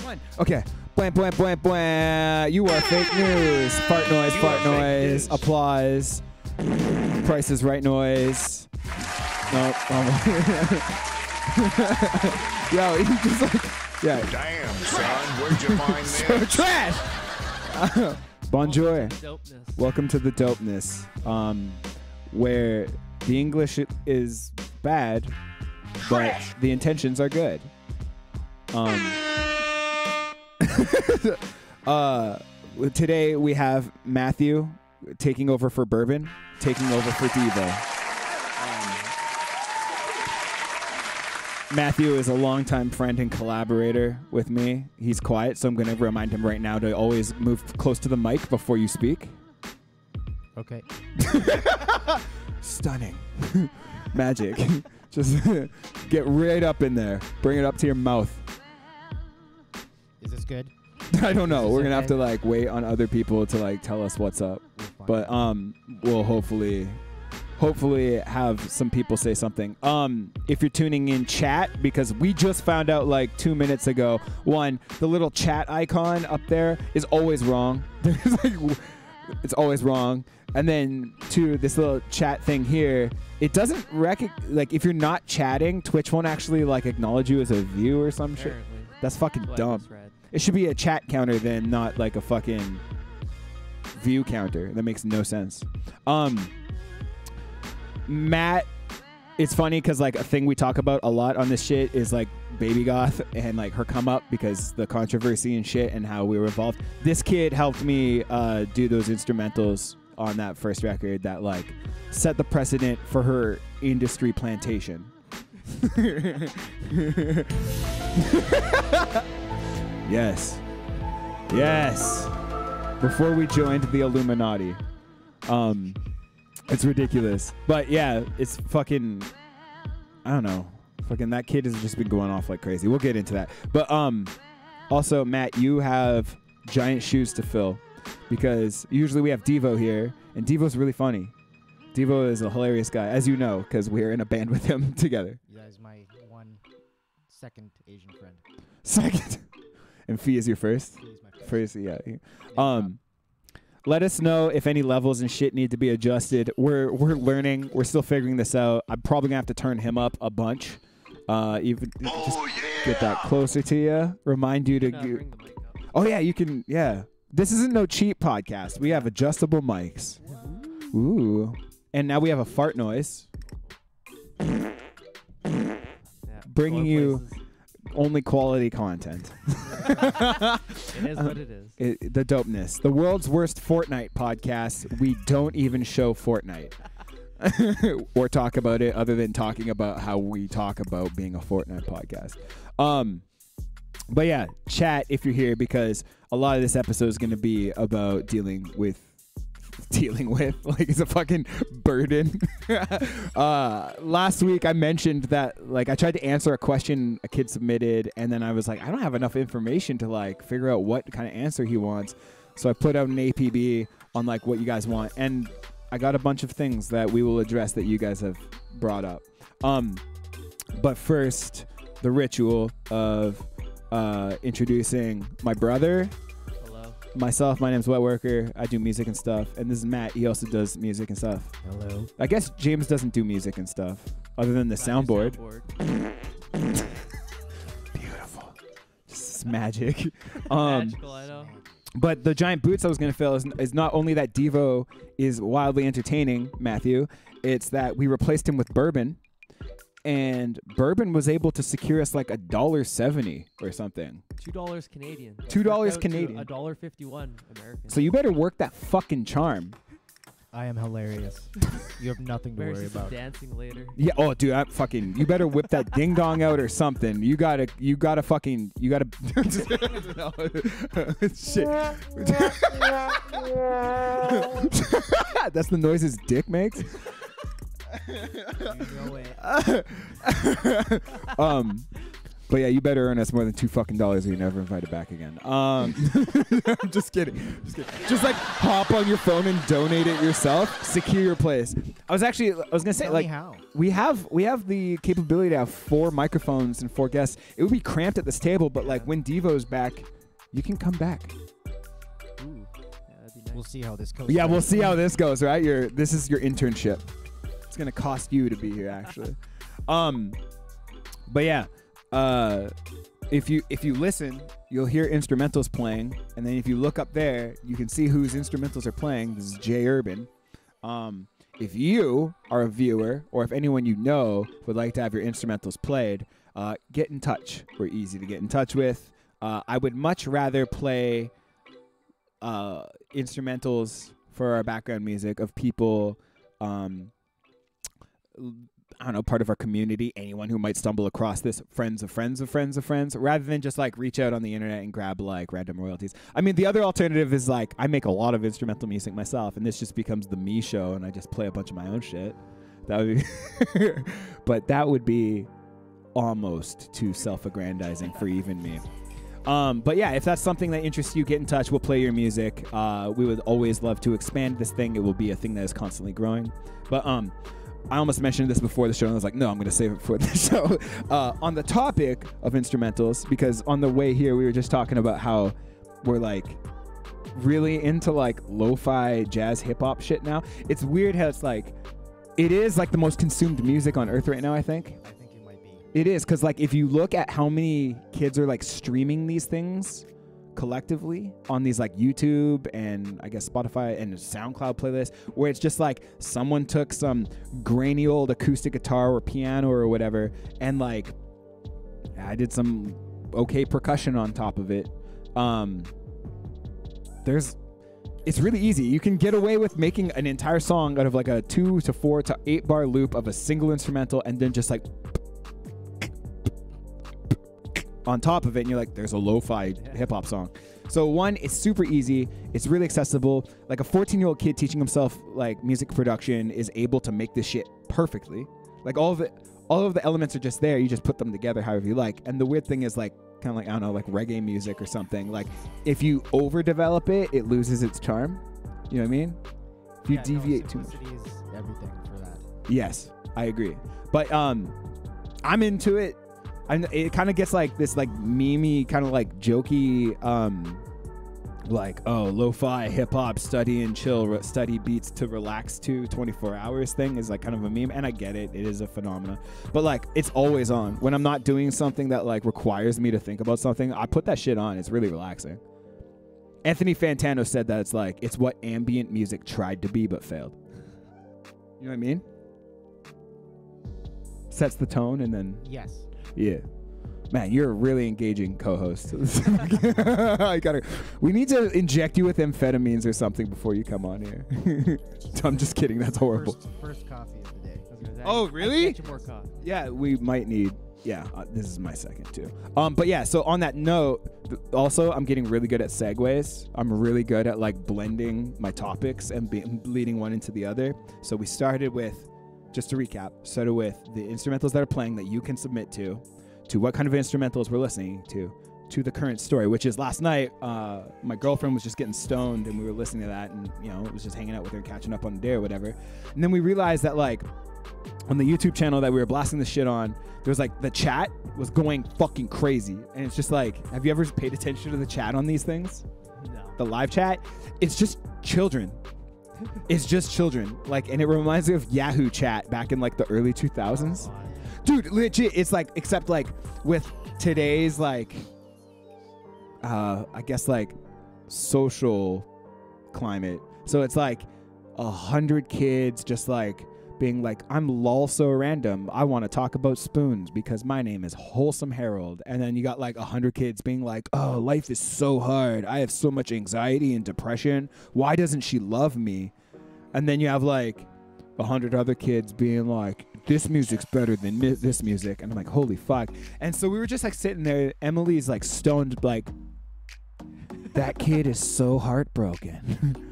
One. Okay. Blam, blam, blam, blam. You are fake news. Fart noise, applause. Price is Right noise. Nope. Yo, he just like, yeah. Damn, son, where'd you find this? So trash. Bonjour. Doapness. Welcome to the Doapness, where the English is bad, but the intentions are good. Today we have Matthew taking over for Bourbon, taking over for Devo. Matthew is a longtime friend and collaborator with me. He's quiet, so I'm going to remind him right now to always move close to the mic before you speak. Okay. Stunning. Magic. Just get right up in there. Bring it up to your mouth. Is this good? I don't know. We're going to have okay? to like wait on other people to like tell us what's up. But we'll hopefully have some people say something. If you're tuning in chat, because we just found out like 2 minutes ago, one, the little chat icon up there is always wrong. It's always wrong. And then two, this little chat thing here, it doesn't like if you're not chatting, Twitch won't actually like acknowledge you as a view or some shit. That's fucking dumb. It should be a chat counter then, not like a fucking view counter. That makes no sense. Matt, it's funny because like a thing we talk about a lot on this shit is like baby goth and like her come up because the controversy and shit and how we were involved. This kid helped me do those instrumentals on that first record that like set the precedent for her industry plantation. Yes. Before we joined the Illuminati. It's ridiculous. But yeah, it's fucking, I don't know. Fucking that kid has just been going off like crazy. We'll get into that. But also, Matt, you have giant shoes to fill because usually we have Devo here, and Devo's really funny. Devo is a hilarious guy, as you know, because we're in a band with him together. Yeah, he's my second Asian friend. Second. And Fee is your first? He's my First, yeah. Let us know if any levels and shit need to be adjusted. We're learning. We're still figuring this out. I'm probably gonna have to turn him up a bunch. Even just get that closer to you. Remind you to. bring the mic up. Oh yeah, you can. Yeah, this isn't no cheap podcast. We have adjustable mics. Ooh, and now we have a fart noise. Yeah, Bringing both you places. only quality content. It is what it is. The Doapness, the world's worst Fortnite podcast. We don't even show Fortnite or talk about it other than talking about how we talk about being a Fortnite podcast. But yeah, chat if you're here because a lot of this episode is going to be about dealing with like it's a fucking burden. Last week I mentioned that like I tried to answer a question a kid submitted and then I was like I don't have enough information to like figure out what kind of answer he wants, so I put out an APB on like what you guys want and I got a bunch of things that we will address that you guys have brought up. But first, the ritual of introducing my brother. Myself, my name's Wettworker. I do music and stuff. And this is Matt. He also does music and stuff. Hello. I guess James doesn't do music and stuff other than the soundboard. Beautiful. Just magic. Magical, I know. But the giant boots I was going to fill is not only that Devo is wildly entertaining, Matthew, it's that we replaced him with Bourbon. And Bourbon was able to secure us like $1.70 or something. $2 Canadian. $2 Canadian. $1.51 American. So you better work that fucking charm. I am hilarious. You have nothing to worry about. Dancing later. Yeah. Oh, dude, you better whip that ding dong out or something. You gotta. Shit. That's the noise his dick makes. But yeah, you better earn us more than $2 fucking or you're never invited back again. I'm just kidding. Just like hop on your phone and donate it yourself. Secure your place. I was gonna say, like, how. we have the capability to have 4 microphones and 4 guests. It would be cramped at this table, but like when Devo's back, you can come back. Ooh. Yeah, that'd be nice. We'll see how this goes. Yeah, we'll see how this goes, right? This is your internship. It's gonna cost you to be here, actually. But yeah. If you listen, you'll hear instrumentals playing, and then if you look up there, you can see whose instrumentals are playing. This is Jay Urban. If you are a viewer, or if anyone you know would like to have your instrumentals played, get in touch. We're easy to get in touch with. I would much rather play instrumentals for our background music of people I don't know, part of our community, anyone who might stumble across this, friends of friends of friends of friends, rather than just like reach out on the internet and grab like random royalties. I mean, the other alternative is like I make a lot of instrumental music myself, and this just becomes the me show, and I just play a bunch of my own shit. That would be, but that would be almost too self-aggrandizing for even me. But yeah, if that's something that interests you, get in touch. We'll play your music. We would always love to expand this thing. It will be a thing that is constantly growing. But I almost mentioned this before the show, and I was like, no, I'm going to save it for the show. On the topic of instrumentals, because on the way here, we were just talking about how we're like really into like lo-fi jazz hip-hop shit now. It's weird how it's like, it is like the most consumed music on earth right now, I think. I think it might be. It is, because like if you look at how many kids are like streaming these things collectively on these like YouTube and I guess Spotify and SoundCloud playlists, where it's just like someone took some grainy old acoustic guitar or piano or whatever and like I did some okay percussion on top of it. It's really easy. You can get away with making an entire song out of like a 2 to 4 to 8 bar loop of a single instrumental and then just like on top of it, and you're like, there's a lo-fi hip-hop song. So one, it's super easy. It's really accessible. Like a 14-year-old kid teaching himself like music production is able to make this shit perfectly. Like all of the elements are just there. You just put them together however you like. And the weird thing is like, kind of like, I don't know, like reggae music or something. Like if you overdevelop it, it loses its charm. You know what I mean? If you deviate too much. Simplicity is everything for that. Yes, I agree. But I'm into it. It kind of gets like this like memey kind of like jokey like, oh, lo-fi hip-hop study and chill, study beats to relax to 24 hours thing is like kind of a meme, and I get it. It is a phenomenon. But like it's always on. When I'm not doing something that like requires me to think about something, I put that shit on. It's really relaxing. Anthony Fantano said that it's like it's what ambient music tried to be but failed. You know what I mean? Sets the tone and then... Yes. Yeah. Man, you're a really engaging co-host. We need to inject you with amphetamines or something before you come on here. I'm just kidding. That's horrible. First coffee of the day. Oh, really? Get you more coffee. Yeah, we might need... Yeah, this is my second too. But yeah, so on that note, also, I'm getting really good at segues. I'm really good at like blending my topics and leading one into the other. So we started with... Just to recap, started with the instrumentals that are playing that you can submit to what kind of instrumentals we're listening to the current story, which is last night, my girlfriend was just getting stoned and we were listening to that and, you know, it was just hanging out with her, catching up on the day or whatever. And then we realized that, like, on the YouTube channel that we were blasting this shit on, there was, like, the chat was going fucking crazy. And it's just like, have you ever paid attention to the chat on these things? No. The live chat? It's just children. It's just children. Like, and it reminds me of Yahoo chat back in like the early 2000s. Dude, legit, it's like, except like with today's like, I guess like social climate. So it's like 100 kids just like being like, I'm lol so random. I want to talk about spoons because my name is Wholesome Harold. And then you got like 100 kids being like, oh, life is so hard. I have so much anxiety and depression. Why doesn't she love me? And then you have like 100 other kids being like, this music's better than this music. And I'm like, holy fuck. And so we were just like sitting there. Emily's like stoned, like, that kid is so heartbroken.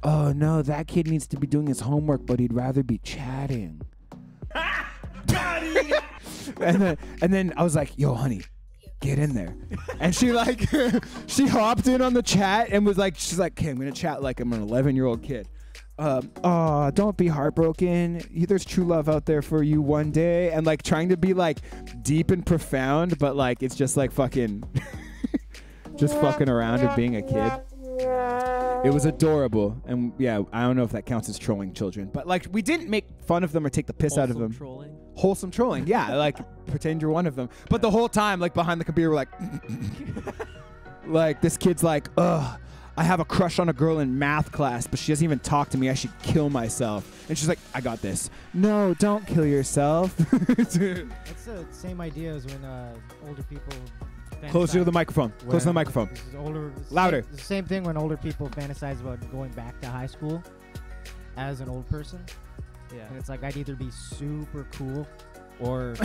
Oh no, that kid needs to be doing his homework, but he'd rather be chatting. and then I was like, yo, honey, get in there. And she like, she hopped in on the chat and was like, she's like, okay, I'm going to chat like I'm an 11-year-old kid. Don't be heartbroken. There's true love out there for you one day. And like trying to be like deep and profound, but like, it's just like fucking, just fucking around and being a kid. It was adorable. And yeah, I don't know if that counts as trolling children, but like we didn't make fun of them or take the piss out of them. Trolling. Wholesome trolling. Yeah. Like pretend you're one of them. But the whole time, like behind the computer, we're like, like this kid's like, ugh. I have a crush on a girl in math class, but she doesn't even talk to me. I should kill myself. And she's like, I got this. No, don't kill yourself. It's the same idea as when older people Closer to the microphone. Closer to the microphone. Louder. It's the same thing when older people fantasize about going back to high school as an old person. Yeah. And it's like, I'd either be super cool or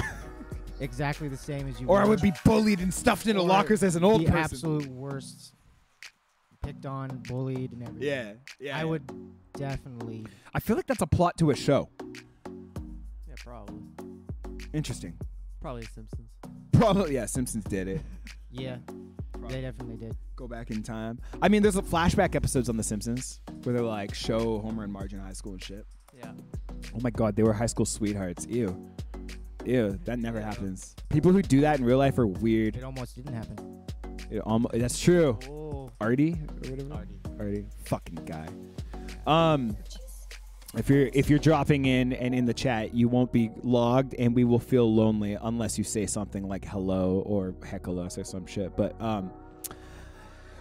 exactly the same as you Or I would be bullied and stuffed into lockers as an old person. The absolute worst. Picked on, bullied, and everything. Yeah. I would definitely. I feel like that's a plot to a show. Yeah, probably. Interesting. Probably Simpsons. Probably, yeah, Simpsons did it. Yeah, they definitely did. Go back in time. I mean, there's a flashback episodes on The Simpsons where they're like, show Homer and Marge in high school and shit. Yeah. Oh my God, they were high school sweethearts. Ew. That never happens. People who do that in real life are weird. It almost didn't happen. That's true. Oh. Artie or whatever. Artie. Fucking guy. If you're dropping in and in the chat, you won't be logged, and we will feel lonely unless you say something like hello or heckle us or some shit. But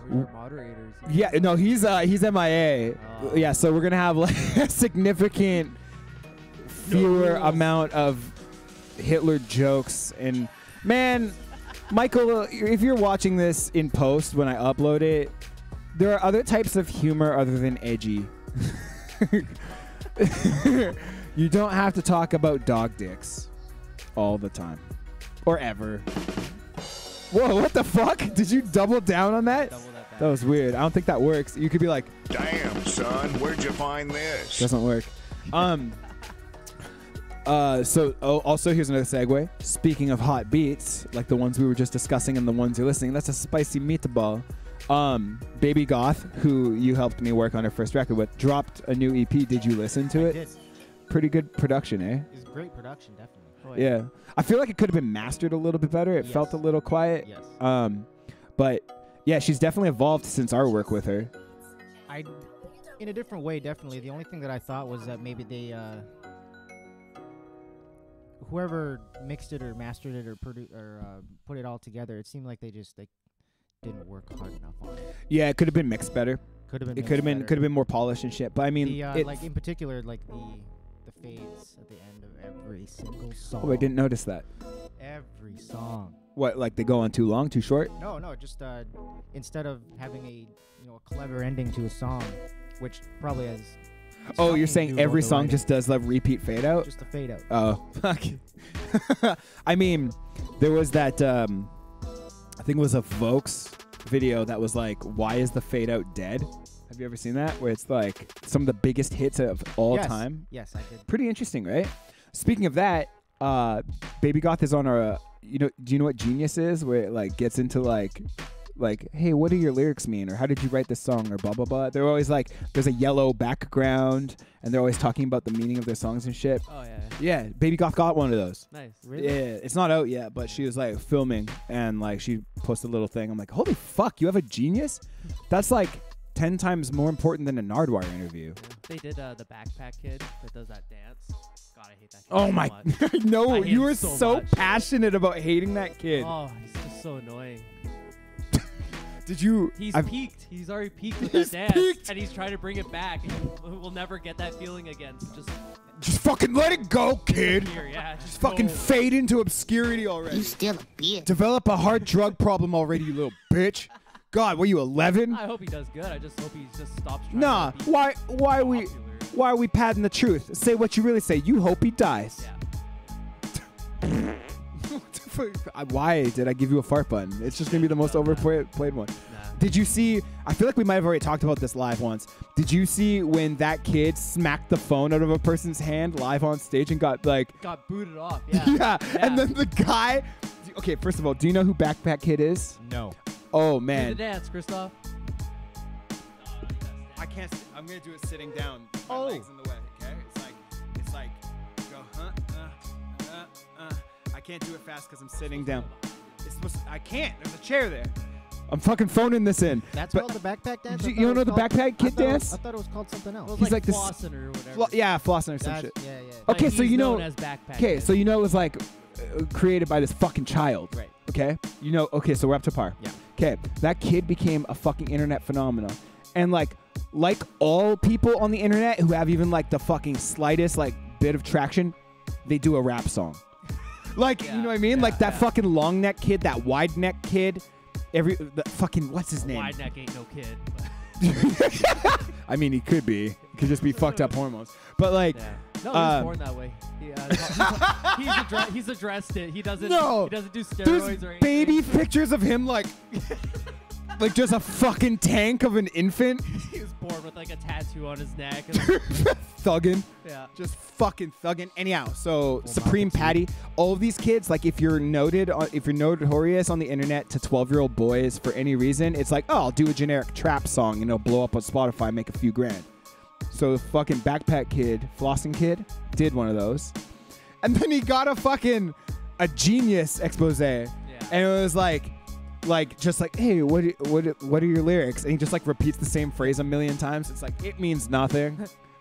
moderators. Yeah, no, he's MIA. Yeah, so we're gonna have like a significant fewer amount of Hitler jokes. And man, Michael, if you're watching this in post when I upload it, there are other types of humor other than edgy. You don't have to talk about dog dicks all the time or ever. Whoa, what the fuck? Did you double down on that? That was weird. I don't think that works. You could be like, damn, son, where'd you find this? Doesn't work. Also here's another segue. Speaking of hot beats, like the ones we were just discussing and the ones you're listening, that's a spicy meatball. Baby Goth, who you helped me work on her first record with, dropped a new EP. Did you listen to it? I did. Pretty good production, eh? It's great production, definitely. Oh, Yeah. I feel like it could have been mastered a little bit better. It felt a little quiet. Yes. But yeah, she's definitely evolved since our work with her. In a different way, definitely. The only thing that I thought was that maybe they whoever mixed it or mastered it or put it all together, it seemed like they didn't work hard enough on it. Yeah, it could have been mixed better. Could have been. It could have been more polished and shit. But I mean, like in particular, like the fades at the end of every single song. Oh, I didn't notice that. Every song. What, like they go on too long, too short? No, just instead of having a clever ending to a song, which probably has. Oh, you're saying every song just does like repeat fade out? Just a fade out. Oh, fuck. I mean, there was that. I think it was a Vokes video that was like, "Why is the fade out dead?" Have you ever seen that? Where it's like some of the biggest hits of all time. Yes, I did. Pretty interesting, right? Speaking of that, Baby Goth is on our. Do you know what Genius is? Where it like gets into like, hey, what do your lyrics mean? Or how did you write this song? Or blah, blah, blah. They're always like, there's a yellow background, and they're always talking about the meaning of their songs and shit. Oh, yeah. Yeah, Baby Goth got one of those. Nice. Really? Yeah, it's not out yet, but she was like filming, and like she posted a little thing. I'm like, holy fuck, you have a Genius? That's like 10 times more important than a Nardwuar interview. Yeah. They did the Backpack Kid that does that dance. God, I hate that kid. Oh my, no, you were so much. passionate about hating that kid. Oh, he's just so annoying. Did you? He's peaked. He's already peaked with He's that dance, peaked. and he's trying to bring it back. And we'll never get that feeling again. So just fucking let it go, kid. yeah, Just fucking fade into obscurity already. You still a bitch. Develop a hard drug problem already, you little bitch. God, were you 11? I hope he does good. I just hope he just stops trying Nah, to be why are we padding the truth? Say what you really say. You hope he dies. Yeah. Why did I give you a fart button? It's just gonna be the most overplayed one. Did you see? I feel like we might have already talked about this live once. Did you see when that kid smacked the phone out of a person's hand live on stage and got booted off? Yeah. Yeah. And then the guy. Okay, first of all, do you know who Backpack Kid is? No. Oh man. Do the dance, Christoph. I can't. I'm gonna do it sitting down. My legs in the way. Okay. It's like go I can't do it fast because I'm sitting down. It's supposed to, I can't. There's a chair there. I'm fucking phoning this in. That's called the backpack dance? You don't know the Backpack Kid dance? I thought it was called something else. Well, He's like this flossing or whatever. flossing or some shit. Yeah. Okay, Like, so he's you know. known as Backpack Okay, Kid. so you know it was like created by this fucking child. Right. Okay? You know, okay, so we're up to par. Yeah. Okay, that kid became a fucking internet phenomenon. And like all people on the internet who have even like the fucking slightest like bit of traction, they do a rap song. Like, you know what I mean? Like that fucking long neck kid, that wide neck kid, the fucking, what's his name? Wide neck ain't no kid. I mean, he could be. He could just be fucked up hormones. But like, No, he's born that way. He's addressed it. He doesn't. No. He doesn't do steroids there's or anything. baby pictures of him like just a fucking tank of an infant. He was born with like a tattoo on his neck. Thuggin'. Yeah. Just fucking thuggin'. Anyhow, so Supreme Patty, all of these kids, like if you're notorious on the internet to 12-year-old boys for any reason, it's like, oh, I'll do a generic trap song and it'll blow up on Spotify, make a few grand. So the fucking Backpack Kid, Flossing Kid, did one of those. And then he got a genius expose. Yeah. And it was like just like, hey, what are your lyrics? And he just like repeats the same phrase a million times. It's like, it means nothing.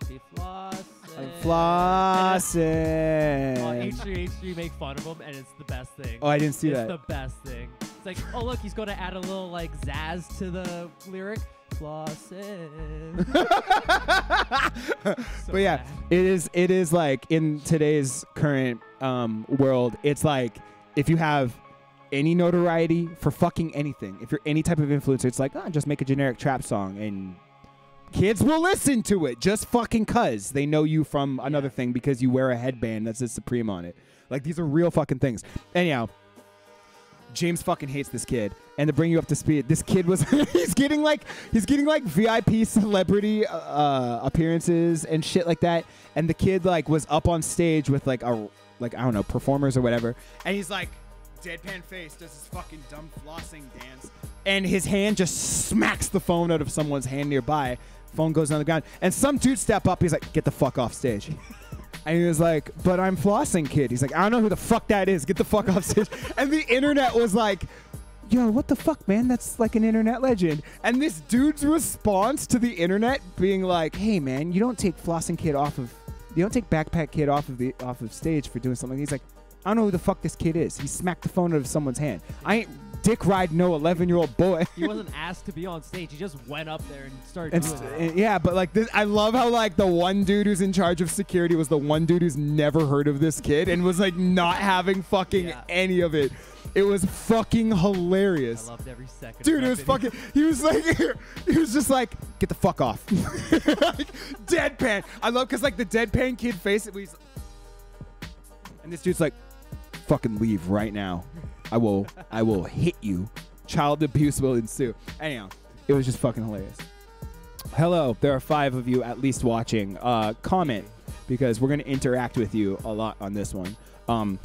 He flossing. I'm flossing. H3 make fun of him, and it's the best thing. Oh, I didn't see that. It's the best thing. It's like, oh look, he's going to add a little like zazz to the lyric. Flossing. But yeah, bad. it is like in today's current world, it's like if you have any notoriety for fucking anything, if you're any type of influencer, it's like, just make a generic trap song and kids will listen to it just fucking cuz they know you from another thing because you wear a headband that says Supreme on it. Like, these are real fucking things. Anyhow, James fucking hates this kid. And to bring you up to speed, this kid was he's getting like VIP celebrity appearances and shit like that. And the kid like was up on stage with like I don't know, performers or whatever. And he's like deadpan face, does this fucking dumb flossing dance. And his hand just smacks the phone out of someone's hand nearby. Phone goes on the ground. And some dude step up, he's like, get the fuck off stage. And he was like, but I'm flossing, kid. He's like, I don't know who the fuck that is. Get the fuck off stage. And the internet was like, yo, what the fuck, man? That's like an internet legend. And this dude's response to the internet being like, hey, man, you don't take Flossing Kid you don't take Backpack Kid off of stage for doing something. He's like, I don't know who the fuck this kid is. He smacked the phone out of someone's hand. I ain't dick ride no 11-year-old boy. He wasn't asked to be on stage. He just went up there and started doing it. Yeah, but like this, I love how like the one dude who's in charge of security was the one dude who's never heard of this kid and was like not having fucking any of it. It was fucking hilarious. I loved every second. Dude, it was fucking. He was just like, get the fuck off. Like, deadpan. I love because like the deadpan kid face. And this dude's like, fucking leave right now. I will hit you. Child abuse will ensue. Anyhow, it was just fucking hilarious. Hello, there are 5 of you at least watching. Comment because we're gonna interact with you a lot on this one. I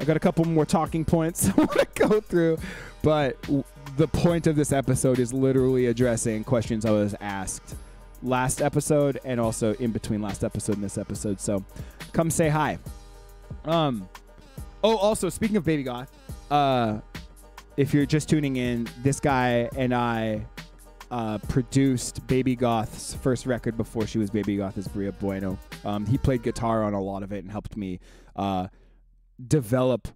got a couple more talking points I want to go through, but the point of this episode is literally addressing questions I was asked last episode and also in between last episode and this episode. So come say hi. Also speaking of Baby Goth, if you're just tuning in, this guy and I produced Baby Goth's first record before she was Baby Goth as Bria Bueno. He played guitar on a lot of it and helped me develop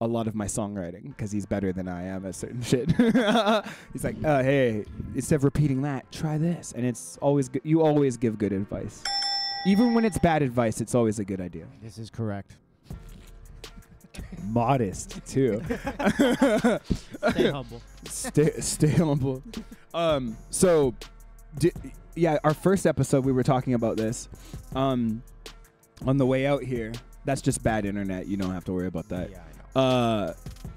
a lot of my songwriting because he's better than I am at certain shit. He's like, hey, instead of repeating that, try this. And it's always good. You always give good advice. Even when it's bad advice, it's always a good idea. This is correct. Modest, too. Stay humble. Stay humble. So, our first episode, we were talking about this. On the way out here, that's just bad internet. You don't have to worry about that. Yeah, I know.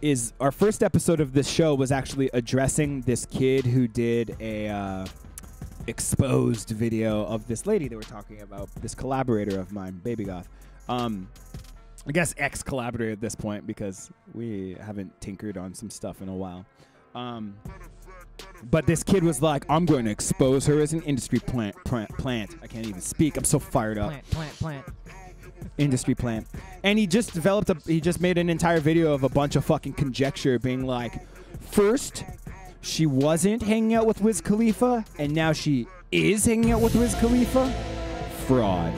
is our first episode of this show was actually addressing this kid who did a exposed video of this lady that we're talking about, this collaborator of mine, Baby Goth. I guess ex-collaborator at this point because we haven't tinkered on some stuff in a while. But this kid was like, I'm going to expose her as an industry plant. I can't even speak. I'm so fired up. Plant. Industry plant. And he just he just made an entire video of a bunch of fucking conjecture being like, first, she wasn't hanging out with Wiz Khalifa, and now she is hanging out with Wiz Khalifa. Fraud.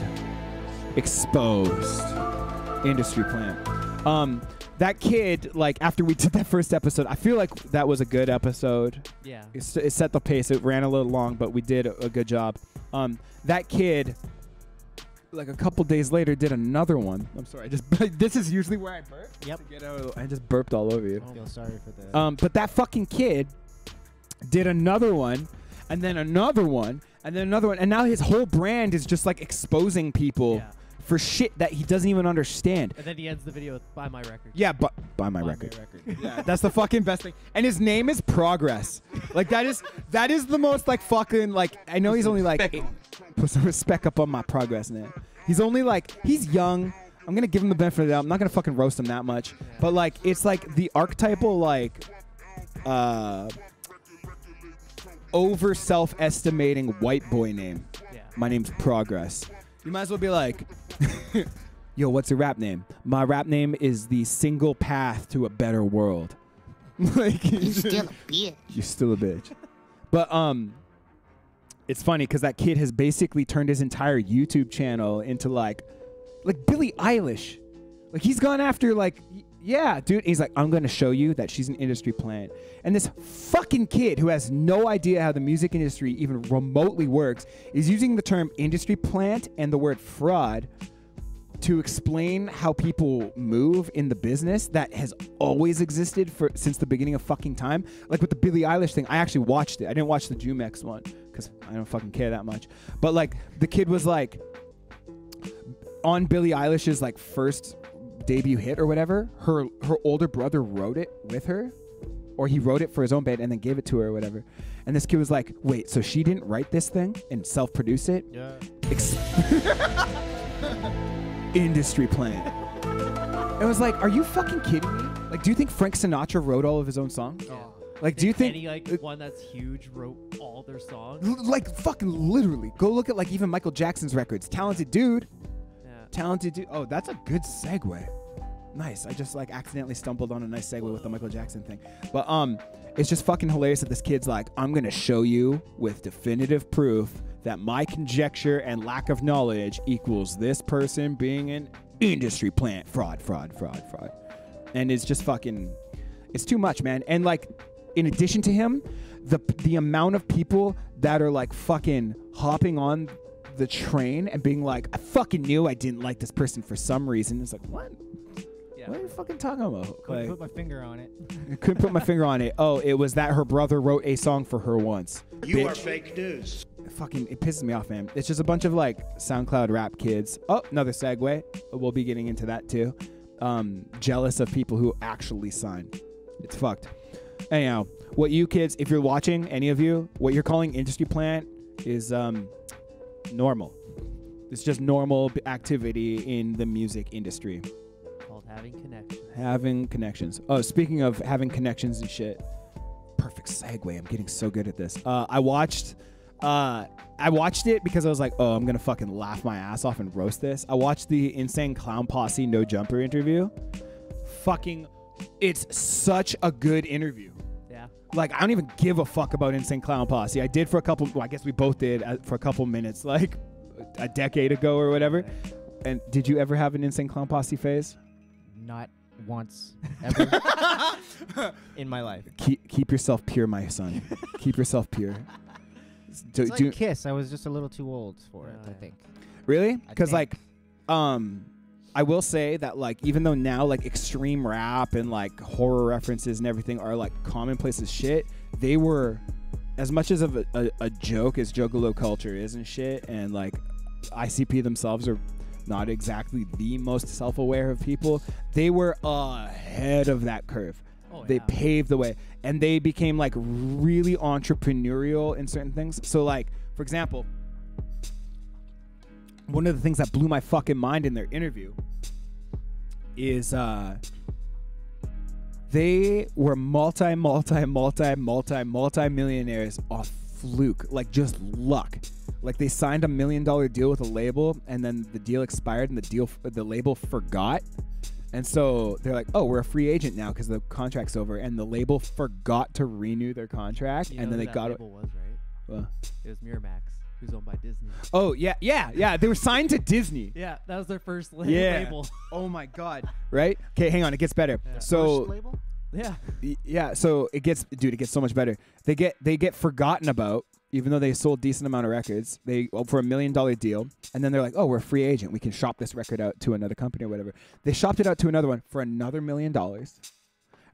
Exposed. Industry plant. That kid, like, after we did that first episode, I feel like that was a good episode. Yeah. It set the pace. It ran a little long, but we did a good job. That kid, like a couple days later, did another one. I'm sorry. This is usually where I burp. Yep. I just burped all over you. I feel sorry for that. But that fucking kid did another one, and then another one, and then another one, and now his whole brand is just like exposing people. Yeah. For shit that he doesn't even understand. And then he ends the video with "Buy my record." Yeah, but buy my record. Yeah, that's the fucking best thing. And his name is Progress. Like that is the most like fucking like. I know he's only like put some respect up on my Progress name. He's only like he's young. I'm gonna give him the benefit of the doubt. I'm not gonna fucking roast him that much. Yeah. But like it's like the archetypal like over self-estimating white boy name. Yeah. My name's Progress. You might as well be like, yo, what's your rap name? My rap name is the single path to a better world. Like You still a bitch. you're still a bitch. But it's funny because that kid has basically turned his entire YouTube channel into like Billie Eilish. Like he's gone after like, yeah, dude. He's like, I'm gonna show you that she's an industry plant. And this fucking kid who has no idea how the music industry even remotely works is using the term industry plant and the word fraud to explain how people move in the business that has always existed since the beginning of fucking time. Like with the Billie Eilish thing, I actually watched it. I didn't watch the Jumex one because I don't fucking care that much. But like the kid was like on Billie Eilish's like first debut hit or whatever, her older brother wrote it with her, or he wrote it for his own band and then gave it to her or whatever. And this kid was like, wait, so she didn't write this thing and self-produce it? Yeah. Industry plant. It was like, are you fucking kidding me? Like, do you think Frank Sinatra wrote all of his own songs? Yeah. Like, do you think any like one that's huge wrote all their songs? like fucking literally go look at like even Michael Jackson's records. Talented dude. Talented dude. Oh, that's a good segue. Nice. I just like accidentally stumbled on a nice segue with the Michael Jackson thing. But it's just fucking hilarious that this kid's like, I'm gonna show you with definitive proof that my conjecture and lack of knowledge equals this person being an industry plant. Fraud. And it's just fucking, it's too much, man. And like, in addition to him, the amount of people that are like fucking hopping on the train and being like, I fucking knew I didn't like this person for some reason. It's like, what? Yeah. What are you fucking talking about? Couldn't put my finger on it. I couldn't put my finger on it. Oh, it was that her brother wrote a song for her once. You are fake news. Fucking, it pisses me off, man. It's just a bunch of like SoundCloud rap kids. Oh, another segue. We'll be getting into that too. Jealous of people who actually sign. It's fucked. Anyhow, what you kids, if you're watching, any of you, what you're calling industry plant is normal. It's just normal activity in the music industry. Called having connections. Having connections. Oh, speaking of having connections and shit. Perfect segue. I'm getting so good at this. I watched it because I was like, oh, I'm gonna fucking laugh my ass off and roast this. I watched the Insane Clown Posse No Jumper interview. Fucking, it's such a good interview. Yeah. Like, I don't even give a fuck about Insane Clown Posse. I did for a couple, well, I guess we both did for a couple minutes, like a decade ago or whatever. And did you ever have an Insane Clown Posse phase? Not once ever in my life. Keep yourself pure, my son. Keep yourself pure. It's like Kiss. I was just a little too old for it, I think. Really? Because like, I will say that like, even though now like extreme rap and like horror references and everything are like commonplace as shit, they were as much as of a joke as Juggalo culture is and shit, and like ICP themselves are not exactly the most self-aware of people, they were ahead of that curve. They paved the way, and they became like really entrepreneurial in certain things. So like, for example, one of the things that blew my fucking mind in their interview is they were multi-millionaires off fluke, like just luck. Like they signed $1 million deal with a label, and then the deal expired, and the label forgot. And so they're like, oh, we're a free agent now because the contract's over. And the label forgot to renew their contract. You and know then who they that got label was, right? It was Miramax, who's owned by Disney. Oh, yeah. They were signed to Disney. Yeah, that was their first Yeah. label. Oh, my God. Right? Okay, hang on. It gets better. Yeah. So, First label? yeah, so it gets so much better. They get forgotten about, even though they sold decent amount of records. They for $1 million deal, and then they're like, oh, we're a free agent. We can shop this record out to another company or whatever. They shopped it out to another one for another $1 million.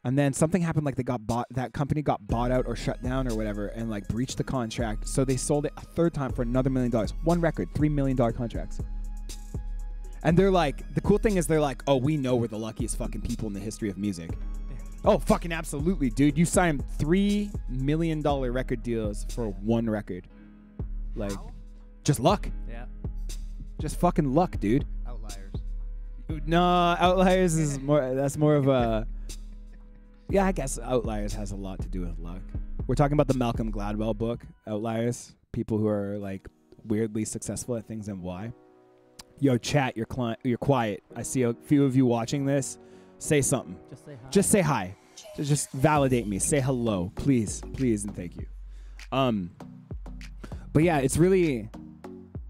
And then something happened, like that company got bought out or shut down or whatever, and like breached the contract. So they sold it a third time for another $1 million. One record, $3 million contracts. And they're like, the cool thing is they're like, oh, we know we're the luckiest fucking people in the history of music. Oh, fucking absolutely, dude. You signed $3 million record deals for one record. Like, just luck. Yeah. Just fucking luck, dude. Outliers. No, Outliers is that's more of a... Yeah, I guess Outliers has a lot to do with luck. We're talking about the Malcolm Gladwell book, Outliers. People who are, like, weirdly successful at things and why. Yo, chat, you're quiet. I see a few of you watching this. Say something. Just say hi. Just say hi. Just validate me. Say hello, please, and thank you. But yeah, it's really.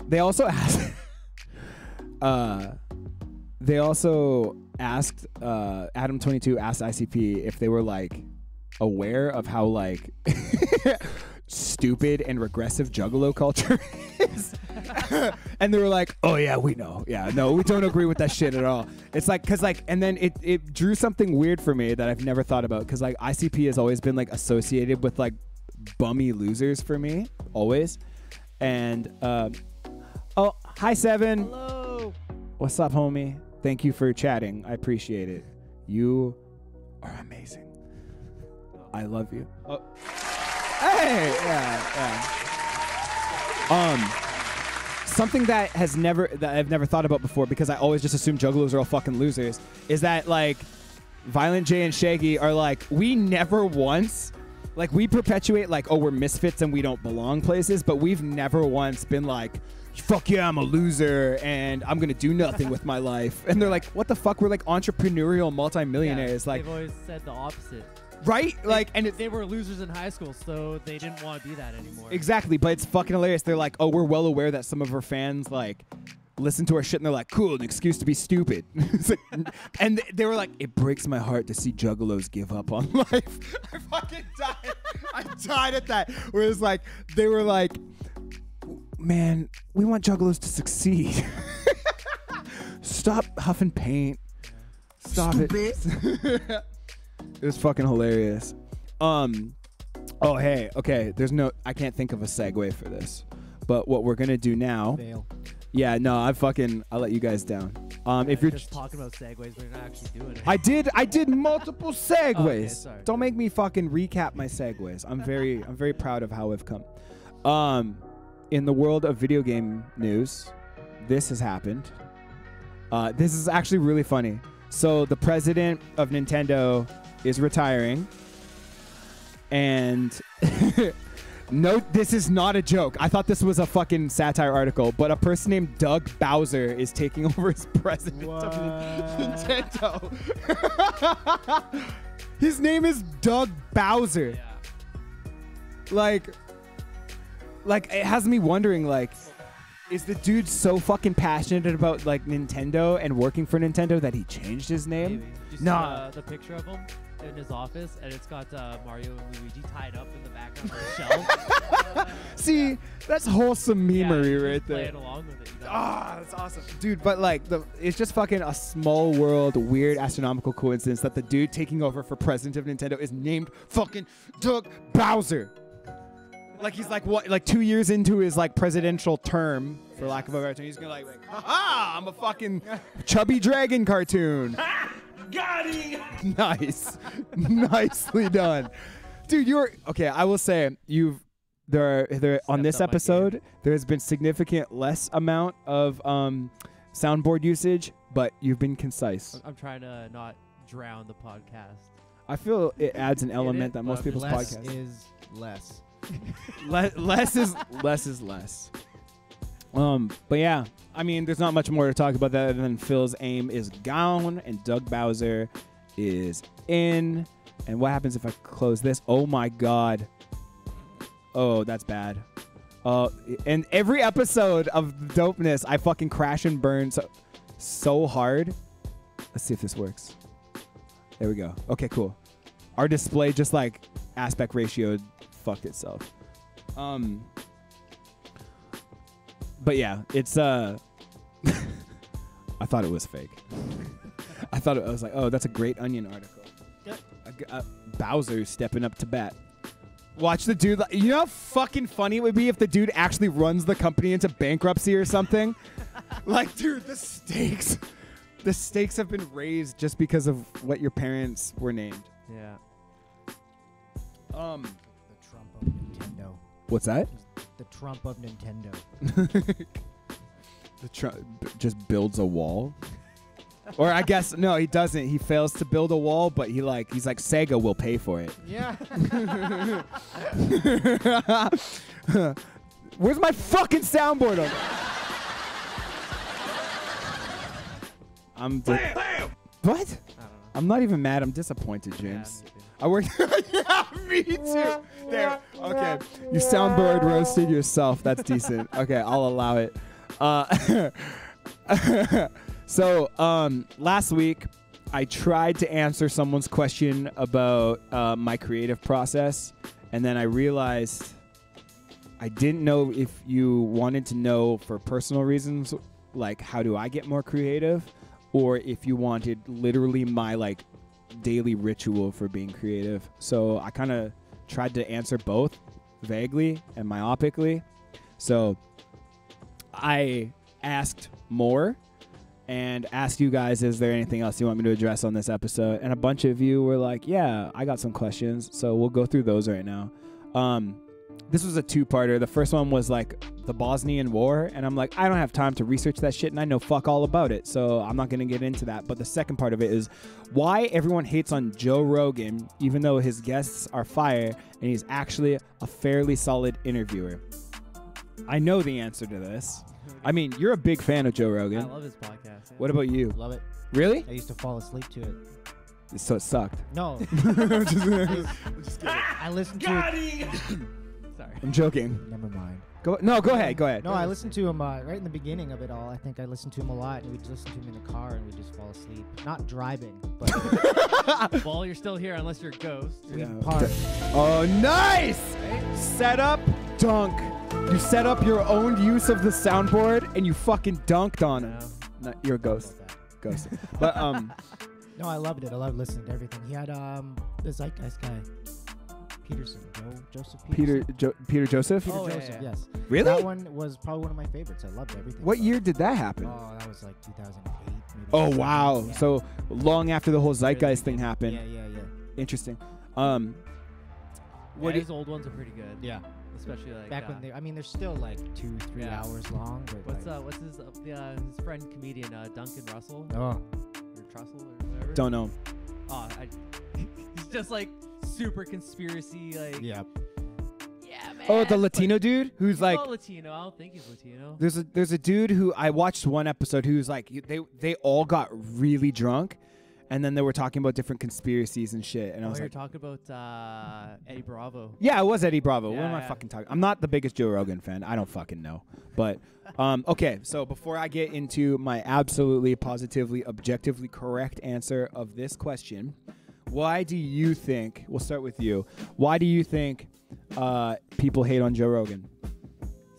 They also asked. Adam22 asked ICP if they were like aware of how like stupid and regressive Juggalo culture is. And they were like, oh yeah, we know. Yeah, no, we don't agree with that shit at all. It's like, cause like, and then it drew something weird for me that I've never thought about. Cause like ICP has always been like associated with like bummy losers for me, always. And, oh, hi Seven. Hello. What's up, homie? Thank you for chatting. I appreciate it. You are amazing. I love you. Oh. Hey, yeah. Something that I've never thought about before, because I always just assume juggalos are all fucking losers, is that like Violent J and Shaggy are like, we never once, like we perpetuate like, oh, we're misfits and we don't belong places, but we've never once been like, fuck yeah, I'm a loser and I'm gonna do nothing with my life. And they're like, what the fuck? We're like entrepreneurial multimillionaires. Yeah, like, they've always said the opposite. Right? Like, and they were losers in high school, so they didn't want to be that anymore. Exactly, but it's fucking hilarious. They're like, oh, we're well aware that some of our fans like listen to our shit and they're like, cool, an excuse to be stupid. Like, and they were like, it breaks my heart to see juggalos give up on life. I fucking died. I died at that. Where it's like, they were like, man, we want juggalos to succeed. Stop huffing paint. Stop it. It was fucking hilarious. Oh, hey, okay. I can't think of a segue for this. But what we're gonna do now. Fail. Yeah, no, I'll let you guys down. If you're just talking about segues, but you're not actually doing it. I did multiple segues. Okay, sorry. Don't make me fucking recap my segues. I'm very proud of how I've come. In the world of video game news, this has happened. This is actually really funny. So the president of Nintendo is retiring, and no, this is not a joke. I thought this was a fucking satire article, but a person named Doug Bowser is taking over as president of Nintendo. His name is Doug Bowser. Yeah. Like it has me wondering, like, is the dude so fucking passionate about like Nintendo and working for Nintendo that he changed his name? Maybe. Did you Nah. see the picture of him in his office, and it's got Mario and Luigi tied up in the background on the shelf. See, that's wholesome memery right there. Playing along with it. You know? That's awesome, dude. But like, it's just fucking a small world, weird astronomical coincidence that the dude taking over for president of Nintendo is named fucking Doug Bowser. Like he's like what, like 2 years into his like presidential term for lack of a better term. He's gonna like, ha! I'm a fucking chubby dragon cartoon. Got him! Nice, nicely done, dude. You're okay. I will say there on this up my episode there has been significant less amount of soundboard usage, but you've been concise. I'm trying to not drown the podcast. I feel it adds an element is, that most but people's Less podcasts. is less. Less is less. But yeah, I mean, there's not much more to talk about that other than Phil's aim is gone and Doug Bowser is in. And what happens if I close this? Oh my God. Oh, that's bad. And every episode of Doapness, I fucking crash and burn so hard. Let's see if this works. There we go. Okay, cool. Our display just like aspect ratio fucked itself. But yeah, it's I thought it was fake. I was like, oh, that's a great Onion article. Yep. Bowser stepping up to bat. Watch the dude. You know how fucking funny it would be if the dude actually runs the company into bankruptcy or something? Like, dude, the stakes have been raised just because of what your parents were named. Yeah. The Trump of Nintendo. What's that? The Trump of Nintendo. The Trump just builds a wall. Or I guess no, he doesn't. He fails to build a wall, but he's like Sega will pay for it. Yeah. Where's my fucking soundboard? What? I don't know. I'm not even mad. I'm disappointed, James. Yeah, I worked. Yeah, me too. There. Okay. You soundboard roasted yourself. That's decent. Okay, I'll allow it. So last week, I tried to answer someone's question about my creative process, and then I realized I didn't know if you wanted to know for personal reasons, like how do I get more creative, or if you wanted literally my like daily ritual for being creative. So I kind of tried to answer both vaguely and myopically. So I asked more and asked you guys, is there anything else you want me to address on this episode? And a bunch of you were like, yeah, I got some questions. So we'll go through those right now. This was a two-parter. The first one was like the Bosnian War, and I'm like, I don't have time to research that shit, and I know fuck all about it, so I'm not going to get into that. But the second part of it is why everyone hates on Joe Rogan, even though his guests are fire, and he's actually a fairly solid interviewer. I know the answer to this. I mean, you're a big fan of Joe Rogan. I love his podcast. Yeah. What about you? Love it. Really? I used to fall asleep to it. So it sucked. No. I listened to it. Sorry. I'm joking. Never mind. Go ahead. Go ahead. No, I listened to him right in the beginning of it all. I think I listened to him a lot, and we'd listen to him in the car, and we'd just fall asleep. Not driving, but Well, you're still here unless you're a ghost. Yeah. we'd park. Oh, nice! Set up, dunk. You set up your own use of the soundboard, and you fucking dunked on it. No. No, you're a ghost. Ghost. But No, I loved it. I loved listening to everything. He had the Zeitgeist guy, Peterson, Joseph Peterson. Peter Joseph. Peter Oh, yeah, Joseph, yeah. yes. Really? That one was probably one of my favorites. I loved everything. What about year it. did that happen? Oh, that was like 2008. Maybe. Oh wow! Yeah. So long after the whole Zeitgeist thing beginning. happened. Yeah. Interesting. What What his old ones are pretty good. Yeah. Especially like Back when they, I mean, they're still like 2-3 Yeah. hours long. But what's his friend comedian Duncan Russell oh, or Trussell or whatever. don't know. Oh, he's just like super conspiracy like. yeah. Yeah, man. Oh, the Latino dude who's He's like. not Latino. I don't think he's Latino. There's a dude who I watched one episode who's like they all got really drunk, and then they were talking about different conspiracies and shit, and I was you're like, talking about Eddie Bravo. yeah, it was Eddie Bravo. What Yeah, am I yeah. fucking talking? I'm not the biggest Joe Rogan fan. I don't fucking know. But okay, so before I get into my absolutely, positively, objectively correct answer of this question, why do you think? We'll start with you. Why do you think people hate on Joe Rogan?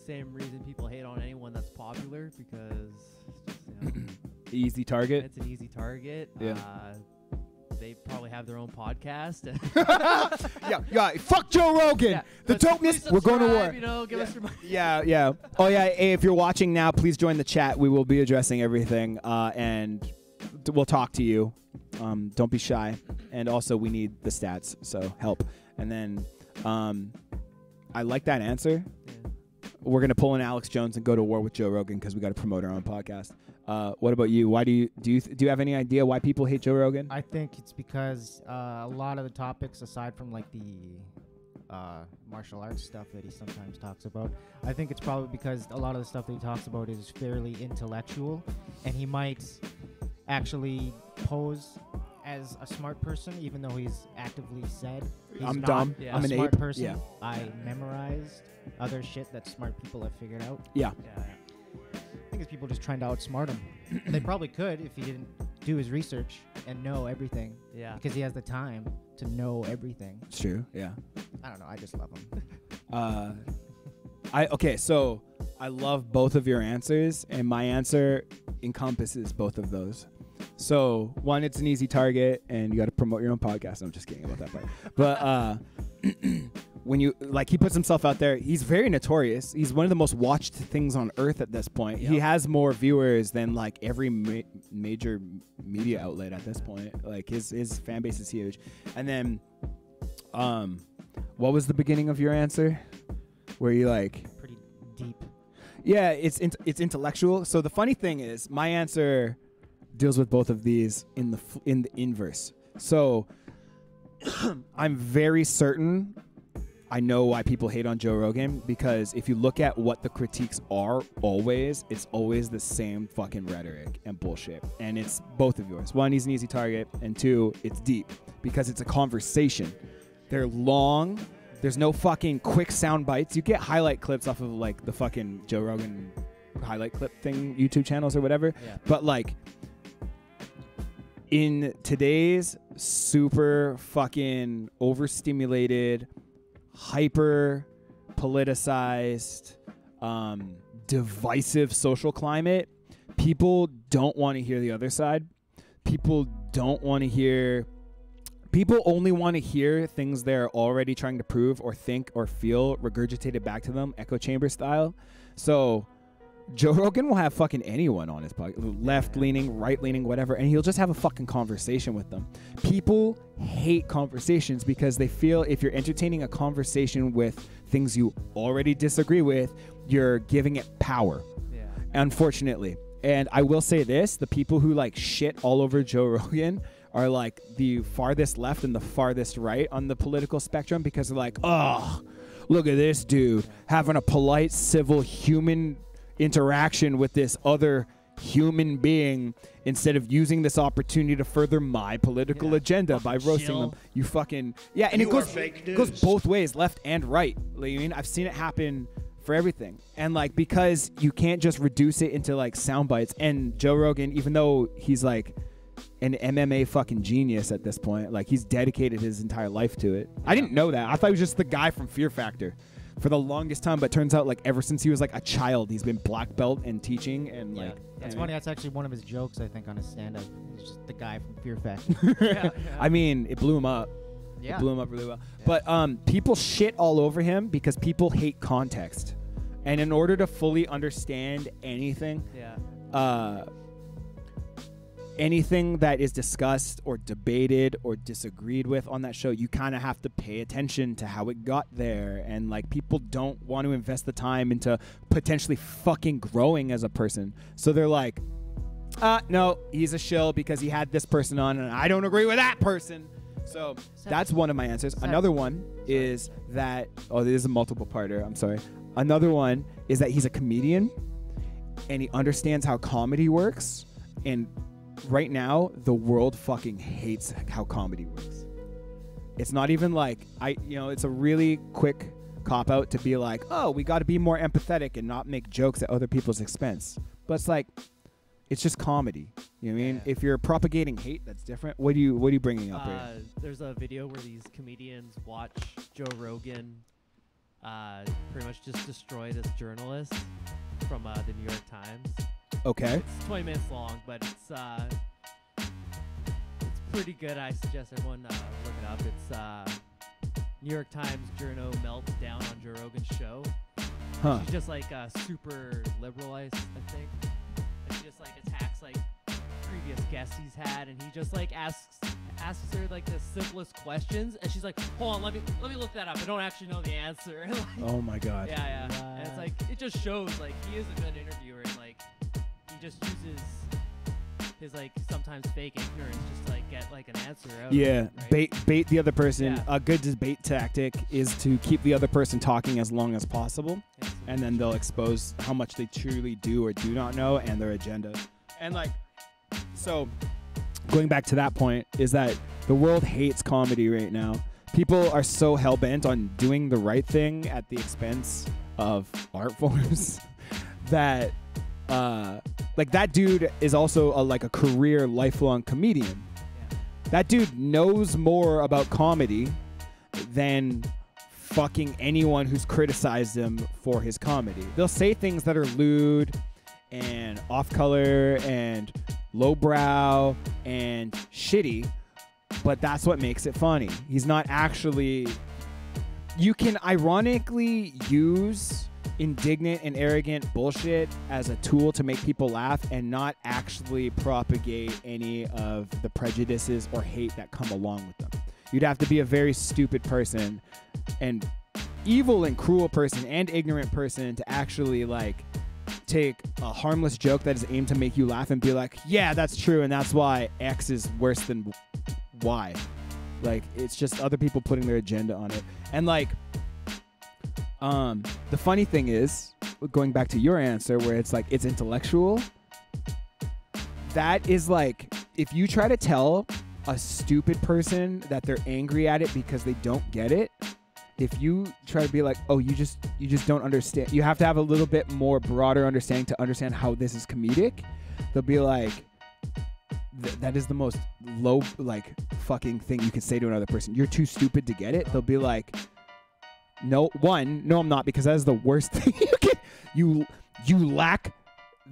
Same reason people hate on anyone that's popular because it's just, Easy target. it's an easy target. Yeah. they probably have their own podcast. yeah. Fuck Joe Rogan. Yeah, The but please Doapness. We're going to war. subscribe, You know, give us your money. Yeah. Oh yeah. Hey, if you're watching now, please join the chat. We will be addressing everything, and we'll talk to you. Don't be shy. And also, we need the stats, so help. And then, I like that answer. Yeah. We're gonna pull in Alex Jones and go to war with Joe Rogan because we got to promote our own podcast. What about you? Why do you have any idea why people hate Joe Rogan? I think it's because a lot of the topics, aside from like the martial arts stuff that he sometimes talks about, I think it's probably because a lot of the stuff that he talks about is fairly intellectual, and he might actually pose as a smart person, even though he's actively said he's I'm not dumb. Yeah. a I'm an smart ape. person. Yeah. I memorized other shit that smart people have figured out. Yeah. I think it's people just trying to outsmart him. They probably could if he didn't do his research and know everything, Yeah. because he has the time to know everything. It's true. Yeah. I don't know. I just love him. So I love both of your answers, and my answer encompasses both of those. So one, it's an easy target, and you got to promote your own podcast. I'm just kidding about that part. But when you he puts himself out there, he's very notorious. He's one of the most watched things on earth at this point. Yep. He has more viewers than like every major media outlet at this point. Like his fan base is huge. And then, what was the beginning of your answer? Where you like Pretty deep. Yeah, it's intellectual. So the funny thing is, my answer deals with both of these in the inverse. So I'm very certain I know why people hate on Joe Rogan, because if you look at what the critiques are, it's always the same fucking rhetoric and bullshit. And it's both of yours. One, he's an easy target, and two, it's deep because it's a conversation. They're long. There's no fucking quick sound bites. You get highlight clips off of like the fucking Joe Rogan highlight clip thing, YouTube channels or whatever. Yeah. But like in today's super fucking overstimulated, hyper politicized, divisive social climate, people don't want to hear the other side. People only want to hear things they're already trying to prove or think or feel regurgitated back to them, echo chamber style. So Joe Rogan will have fucking anyone on his podcast, left-leaning, right-leaning, whatever, and he'll just have a fucking conversation with them. People hate conversations because they feel if you're entertaining a conversation with things you already disagree with, you're giving it power. Yeah. Unfortunately. And I will say this, the people who like shit all over Joe Rogan are like the farthest left and the farthest right on the political spectrum, because they're like, oh, look at this dude having a polite, civil, human interaction with this other human being instead of using this opportunity to further my political agenda by roasting them. You fucking and it goes both ways, left and right. Like, I mean, I've seen it happen for everything. And like, because you can't just reduce it into like sound bites. And Joe Rogan, even though he's like an MMA fucking genius at this point, like he's dedicated his entire life to it. I didn't know that. I thought he was just the guy from Fear Factor for the longest time, but turns out like ever since he was like a child, he's been black belt and teaching and like. That's funny. That's actually one of his jokes, I think, on his stand-up. He's just the guy from Fear Factor. I mean, it blew him up. Yeah. It blew him up really well. Yeah. But people shit all over him because people hate context. And in order to fully understand anything, anything that is discussed or debated or disagreed with on that show, you kind of have to pay attention to how it got there. And like, people don't want to invest the time into potentially fucking growing as a person. So they're like, no, he's a shill because he had this person on and I don't agree with that person. So that's one of my answers. Another one is that, this is a multiple parter, I'm sorry. Another one is that he's a comedian and he understands how comedy works. And right now, the world fucking hates how comedy works. It's not even like, it's a really quick cop-out to be like, oh, we got to be more empathetic and not make jokes at other people's expense. But it's like, it's just comedy. You know what I mean? If you're propagating hate, that's different. What are you bringing up here? There's a video where these comedians watch Joe Rogan pretty much just destroy this journalist from the New York Times. Okay. It's 20 minutes long, but it's pretty good. I suggest everyone look it up. It's New York Times journo melts down on Joe Rogan's show. Huh. She's just like super liberal, I think. And she just like attacks like previous guests he's had, and he just like asks her like the simplest questions, and she's like, hold on, let me look that up. I don't actually know the answer. Like, Oh my god. yeah. And it's like, it just shows like he is a good interviewer, and like he just uses his like sometimes fake ignorance just to like get like an answer out of Yeah, it, right? bait the other person. Yeah. A good debate tactic is to keep the other person talking as long as possible, and then they'll expose how much they truly do or do not know and their agenda. And like, so going back to that point is that the world hates comedy right now. People are so hell-bent on doing the right thing at the expense of art forms that like that dude is also a career lifelong comedian. Yeah. That dude knows more about comedy than fucking anyone who's criticized him for his comedy. They'll say things that are lewd and off-color and lowbrow and shitty, but that's what makes it funny. He's not actually... You can ironically use indignant and arrogant bullshit as a tool to make people laugh and not actually propagate any of the prejudices or hate that come along with them. You'd have to be a very stupid person and evil and cruel person and ignorant person to actually like take a harmless joke that is aimed to make you laugh and be like, yeah, that's true, and that's why X is worse than Y. Like, it's just other people putting their agenda on it. And like, the funny thing is, going back to your answer where it's like it's intellectual, that is like, if you try to tell a stupid person that they're angry at it because they don't get it, if you try to be like, oh, you just don't understand, you have to have a little bit more broader understanding to understand how this is comedic, they'll be like, that is the most low, like, fucking thing you could say to another person. You're too stupid to get it. They'll be like, no, I'm not, because that is the worst thing you can. You lack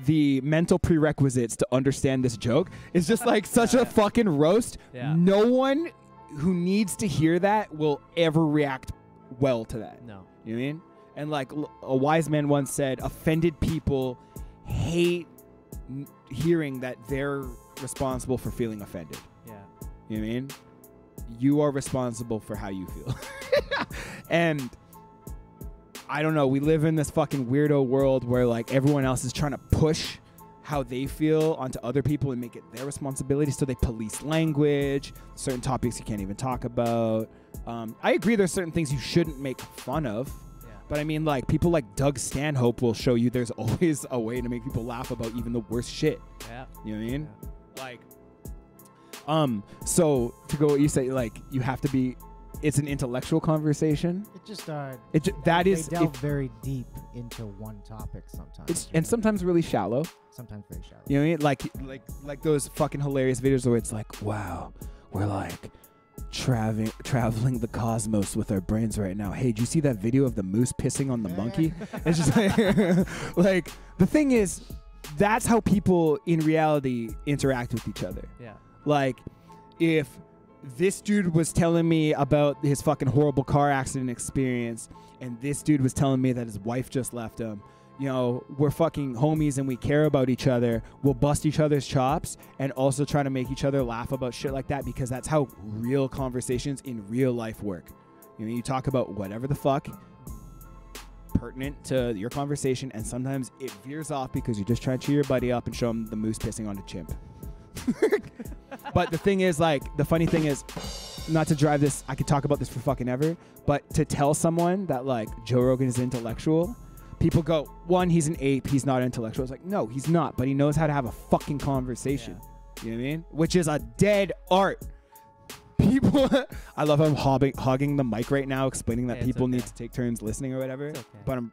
the mental prerequisites to understand this joke. It's just like such a fucking roast. Yeah. No one who needs to hear that will ever react well to that. No. You know what I mean? And like a wise man once said, offended people hate hearing that they're responsible for feeling offended. Yeah. You know what I mean? You are responsible for how you feel. And I don't know, we live in this fucking weirdo world where like everyone else is trying to push how they feel onto other people and make it their responsibility, so they police language, certain topics you can't even talk about. I agree there's certain things you shouldn't make fun of. But I mean, like, people like Doug Stanhope will show you there's always a way to make people laugh about even the worst shit. Yeah. You know what I mean? Yeah. Like, so to go what you say, like, you have to be, it's an intellectual conversation. It just They delve very deep into one topic sometimes. And sometimes really shallow. Sometimes very shallow. You know what I mean? Like those fucking hilarious videos where it's like, wow, we're like traveling the cosmos with our brains right now. Hey, did you see that video of the moose pissing on the monkey? It's just like the thing is, that's how people in reality interact with each other. Yeah. Like, if this dude was telling me about his fucking horrible car accident experience, and this dude was telling me that his wife just left him, you know, we're fucking homies and we care about each other. We'll bust each other's chops and also try to make each other laugh about shit like that, because that's how real conversations in real life work. You know, you talk about whatever the fuck pertinent to your conversation, and sometimes it veers off because you're just trying to cheer your buddy up and show him the moose pissing on a chimp. But the thing is, like, the funny thing is, not to drive this, I could talk about this for fucking ever, but to tell someone that, like, Joe Rogan is intellectual, people go, one, he's an ape, he's not intellectual. It's like, no, he's not, but he knows how to have a fucking conversation. Yeah. You know what I mean? Which is a dead art. People, I love how I'm hogging the mic right now, explaining that people need to take turns listening or whatever. Okay. But I'm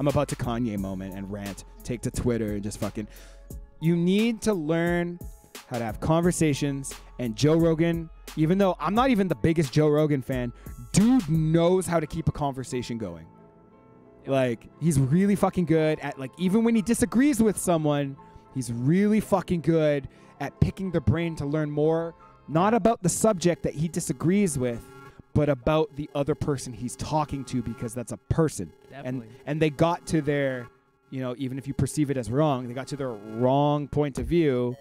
about to Kanye moment and rant, take to Twitter and just fucking, you need to learn how to have conversations. And Joe Rogan, even though I'm not even the biggest Joe Rogan fan, dude knows how to keep a conversation going. Like, he's really fucking good at, like, even when he disagrees with someone, he's really fucking good at picking their brain to learn more not about the subject that he disagrees with, but about the other person he's talking to, because that's a person. Definitely. And they got to their, you know, even if you perceive it as wrong, they got to their wrong point of view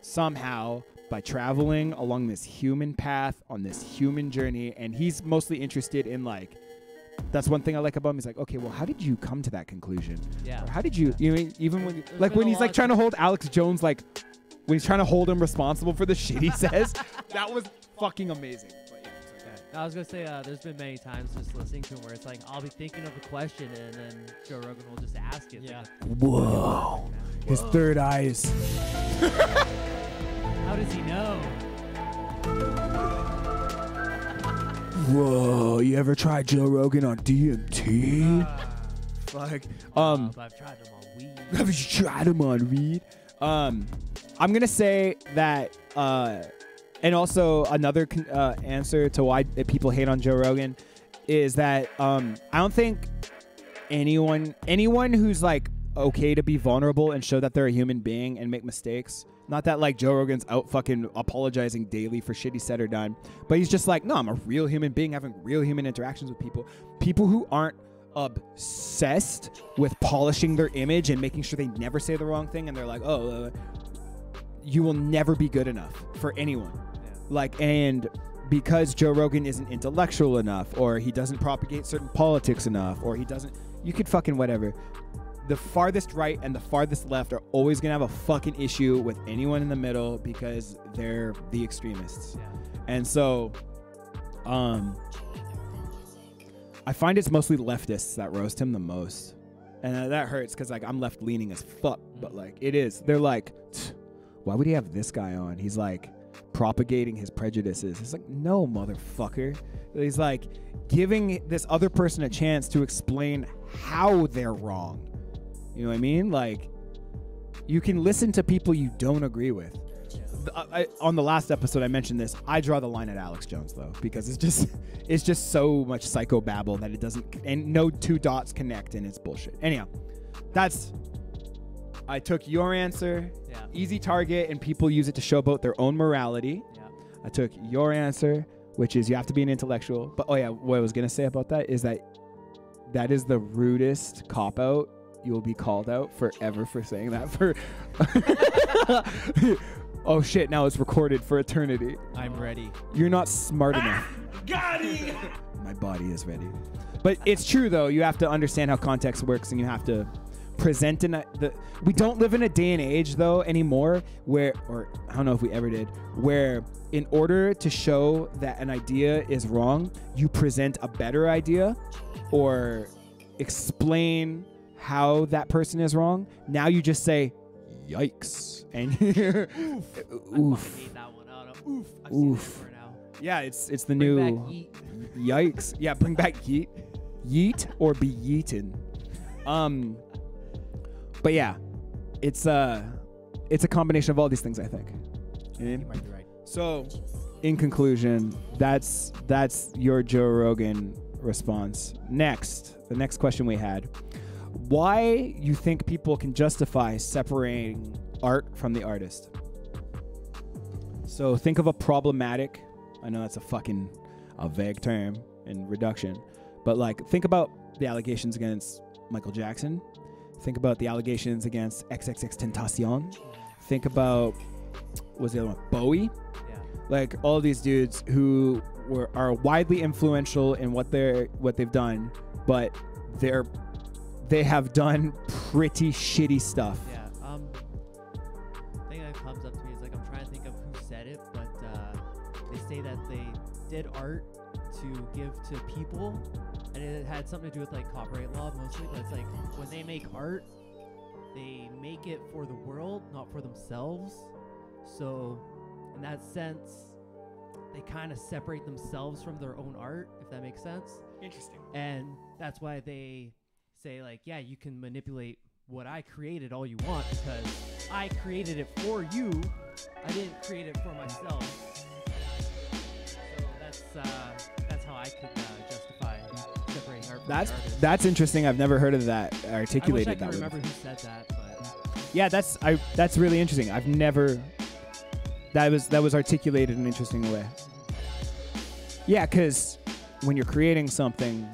somehow by traveling along this human path on this human journey. And he's mostly interested in, like, that's one thing I like about him. He's like, okay, well, how did you come to that conclusion? Yeah. Or how did you, you know, even when, There's like, been when a he's like lot trying to hold Alex Jones, like, when he's trying to hold him responsible for the shit he says, that was fucking amazing. But yeah, it's okay. I was gonna say, there's been many times just listening to him where it's like I'll be thinking of a question and then Joe Rogan will just ask it. Yeah. Whoa. His third eyes. How does he know? Whoa, you ever tried Joe Rogan on DMT? Fuck. But I've tried them on weed. Have you tried him on weed? I'm gonna say that, and also another answer to why people hate on Joe Rogan is that I don't think anyone who's like okay to be vulnerable and show that they're a human being and make mistakes. Not that like Joe Rogan's out fucking apologizing daily for shit he said or done, but he's just like, no, I'm a real human being having real human interactions with people. People who aren't obsessed with polishing their image and making sure they never say the wrong thing, and they're like, oh, you will never be good enough for anyone. Yeah. Like, and because Joe Rogan isn't intellectual enough, or he doesn't propagate certain politics enough, or he doesn't, you could fucking whatever. The farthest right and the farthest left are always gonna have a fucking issue with anyone in the middle because they're the extremists. Yeah. And so, I find it's mostly leftists that roast him the most, and that hurts because like I'm left leaning as fuck, but like it is. They're like, why would he have this guy on? He's like propagating his prejudices. It's like, no, motherfucker. He's like giving this other person a chance to explain how they're wrong. You know what I mean? Like, you can listen to people you don't agree with. On the last episode, I mentioned this. I draw the line at Alex Jones though, because it's just so much psychobabble that it doesn't, and no two dots connect, and it's bullshit. Anyhow, I took your answer. Yeah. Easy target, and people use it to show about their own morality. Yeah. I took your answer, which is you have to be an intellectual. But oh yeah, what I was gonna say about that is that is the rudest cop out. You'll be called out forever for saying that. For oh shit! Now it's recorded for eternity. I'm ready. You're not smart enough. Got him! My body is ready. But it's true though. You have to understand how context works, and you have to present we don't live in a day and age though anymore where, or I don't know if we ever did, where in order to show that an idea is wrong, you present a better idea or explain how that person is wrong. Now you just say, yikes. And oof. I that one out. Oof. I've Oof. seen it for now. Yeah, it's the Bring new back yeet. yikes. Yeah, bring back yeet. Yeet or be yeeted. But yeah, it's a combination of all these things, I think. You might be right. So, in conclusion, that's your Joe Rogan response. Next, the next question we had: why you think people can justify separating art from the artist? So think of a problematic. I know that's a vague term in reduction, but like think about the allegations against Michael Jackson. Think about the allegations against XXXTentacion. Think about, what's the other one? Bowie. Yeah. Like all these dudes who are widely influential in what they've done, but they have done pretty shitty stuff. Yeah. The thing that comes up to me is like I'm trying to think of who said it, but they say that they did art to give to people, and it had something to do with like copyright law mostly. But it's like when they make art, they make it for the world, not for themselves. So in that sense, they kind of separate themselves from their own art, if that makes sense. Interesting. And that's why they say like, yeah, you can manipulate what I created all you want because I created it for you. I didn't create it for myself. So that's how I could justify separating art from the artist. That's interesting. I've never heard of that articulated I wish I that could way. remember who said that, but Yeah, that's really interesting. I've never That was articulated in an interesting way. Yeah, because when you're creating something,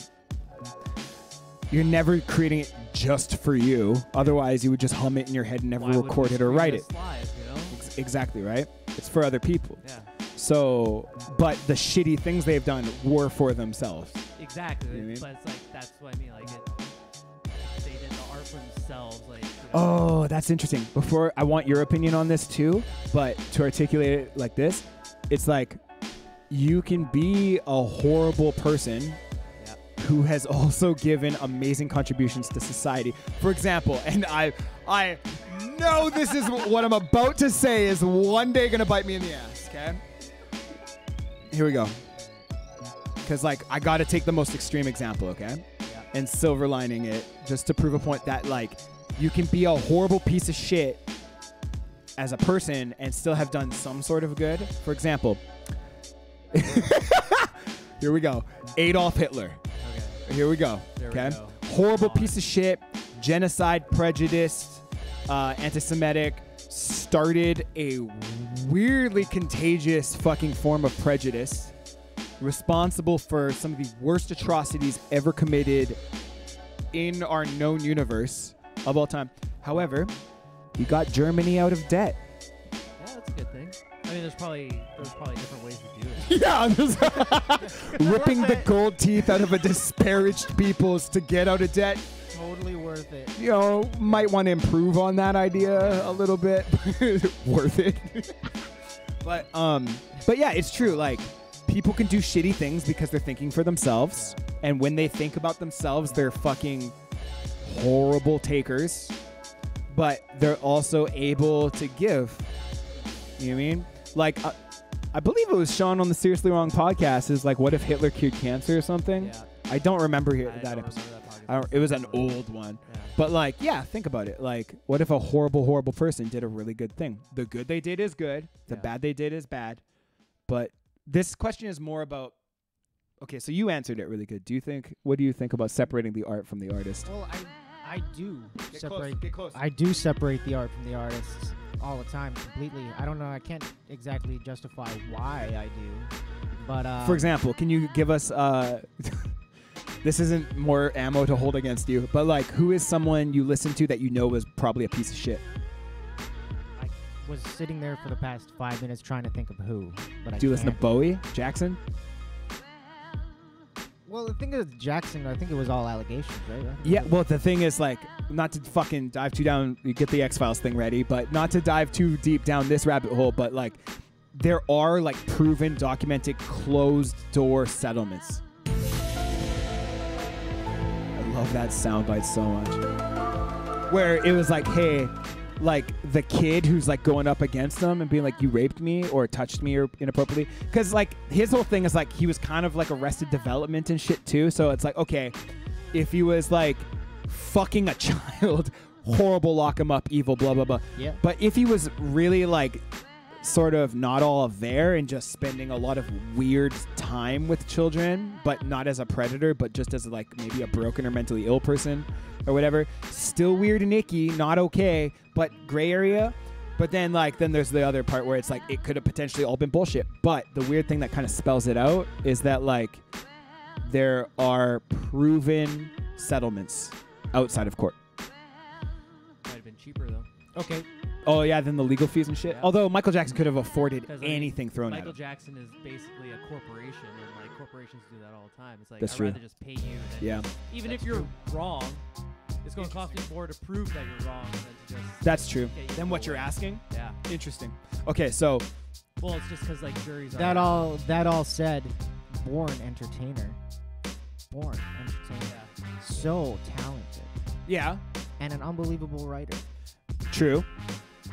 you're never creating it just for you. Otherwise, you would just hum it in your head and never record it or write it. Live, you know? Exactly, right? It's for other people. Yeah. So, but the shitty things they've done were for themselves. Exactly. You know what I mean? But it's like, that's what I mean. Like, they did the art for themselves. Like, you know? Oh, that's interesting. Before, I want your opinion on this too, but to articulate it like this, it's like you can be a horrible person who has also given amazing contributions to society. For example, and I know this is what I'm about to say is one day gonna bite me in the ass, okay? Here we go. Because, like, I gotta take the most extreme example, okay? Yeah. And silver lining it, just to prove a point that, like, you can be a horrible piece of shit as a person and still have done some sort of good. For example, here we go. Adolf Hitler. Okay. Here we go. There we Okay. go. Horrible piece of shit. Genocide, prejudiced, anti-Semitic. Started a weirdly contagious fucking form of prejudice. Responsible for some of the worst atrocities ever committed in our known universe of all time. However, he got Germany out of debt. Yeah, that's a good thing. I mean, there's probably different ways to do it. Yeah, ripping the gold teeth out of a disparaged peoples to get out of debt. Totally worth it. You know, might want to improve on that idea a little bit. Worth it. But yeah, it's true. Like, people can do shitty things because they're thinking for themselves, and when they think about themselves, they're fucking horrible takers. But they're also able to give. You know what I mean? Like, I believe it was Sean on the Seriously Wrong podcast. Is like, what if Hitler cured cancer or something? Yeah. I don't remember I that don't episode. remember that podcast. It was an old one. Yeah. But, like, yeah, think about it. Like, what if a horrible, horrible person did a really good thing? The good they did is good. The Yeah. bad they did is bad. But this question is more about, okay, so you answered it really good. What do you think about separating the art from the artist? Well, I do Get separate. Get close. I do separate the art from the artists all the time, completely. I don't know. I can't exactly justify why I do, but For example, can you give us, this isn't more ammo to hold against you, but, like, who is someone you listen to that you know was probably a piece of shit? I was sitting there for the past 5 minutes trying to think of who, but Do you listen to can't. Bowie? Jackson? Well, the thing is, Jackson, I think it was all allegations, right? Yeah, well, the thing is, like, not to fucking dive too down, you get the X-Files thing ready, but not to dive too deep down this rabbit hole, but, like, there are, like, proven, documented, closed-door settlements. I love that soundbite so much. Where it was like, hey, like, the kid who's, like, going up against them and being like, you raped me or touched me or inappropriately. Because, like, his whole thing is, like, he was kind of, like, Arrested Development and shit, too. So it's like, okay, if he was, like, fucking a child, horrible, lock him up, evil, blah, blah, blah. Yeah. But if he was really, like, sort of not all there and just spending a lot of weird time with children, but not as a predator, but just as, like, maybe a broken or mentally ill person or whatever, still weird and icky, not okay, but gray area. But then, like, then there's the other part where it's like it could have potentially all been bullshit. But the weird thing that kind of spells it out is that, like, there are proven settlements outside of court. Might have been cheaper though. Okay. Oh yeah, then the legal fees and shit. Yeah. Although Michael Jackson could have afforded 'Cause, I mean, anything thrown at Michael him. Jackson is basically a corporation, and, like, corporations do that all the time. It's like, That's I'd true. rather just pay you than Yeah, even That's if you're true. wrong, it's going to cost me more to prove that you're wrong than to just that's true. get you Then to what go you're away. asking? Yeah. Interesting. Okay, so Well, it's just because, like, juries That are. all said, born entertainer. Born entertainer. Yeah. So talented. yeah, And an unbelievable writer. true.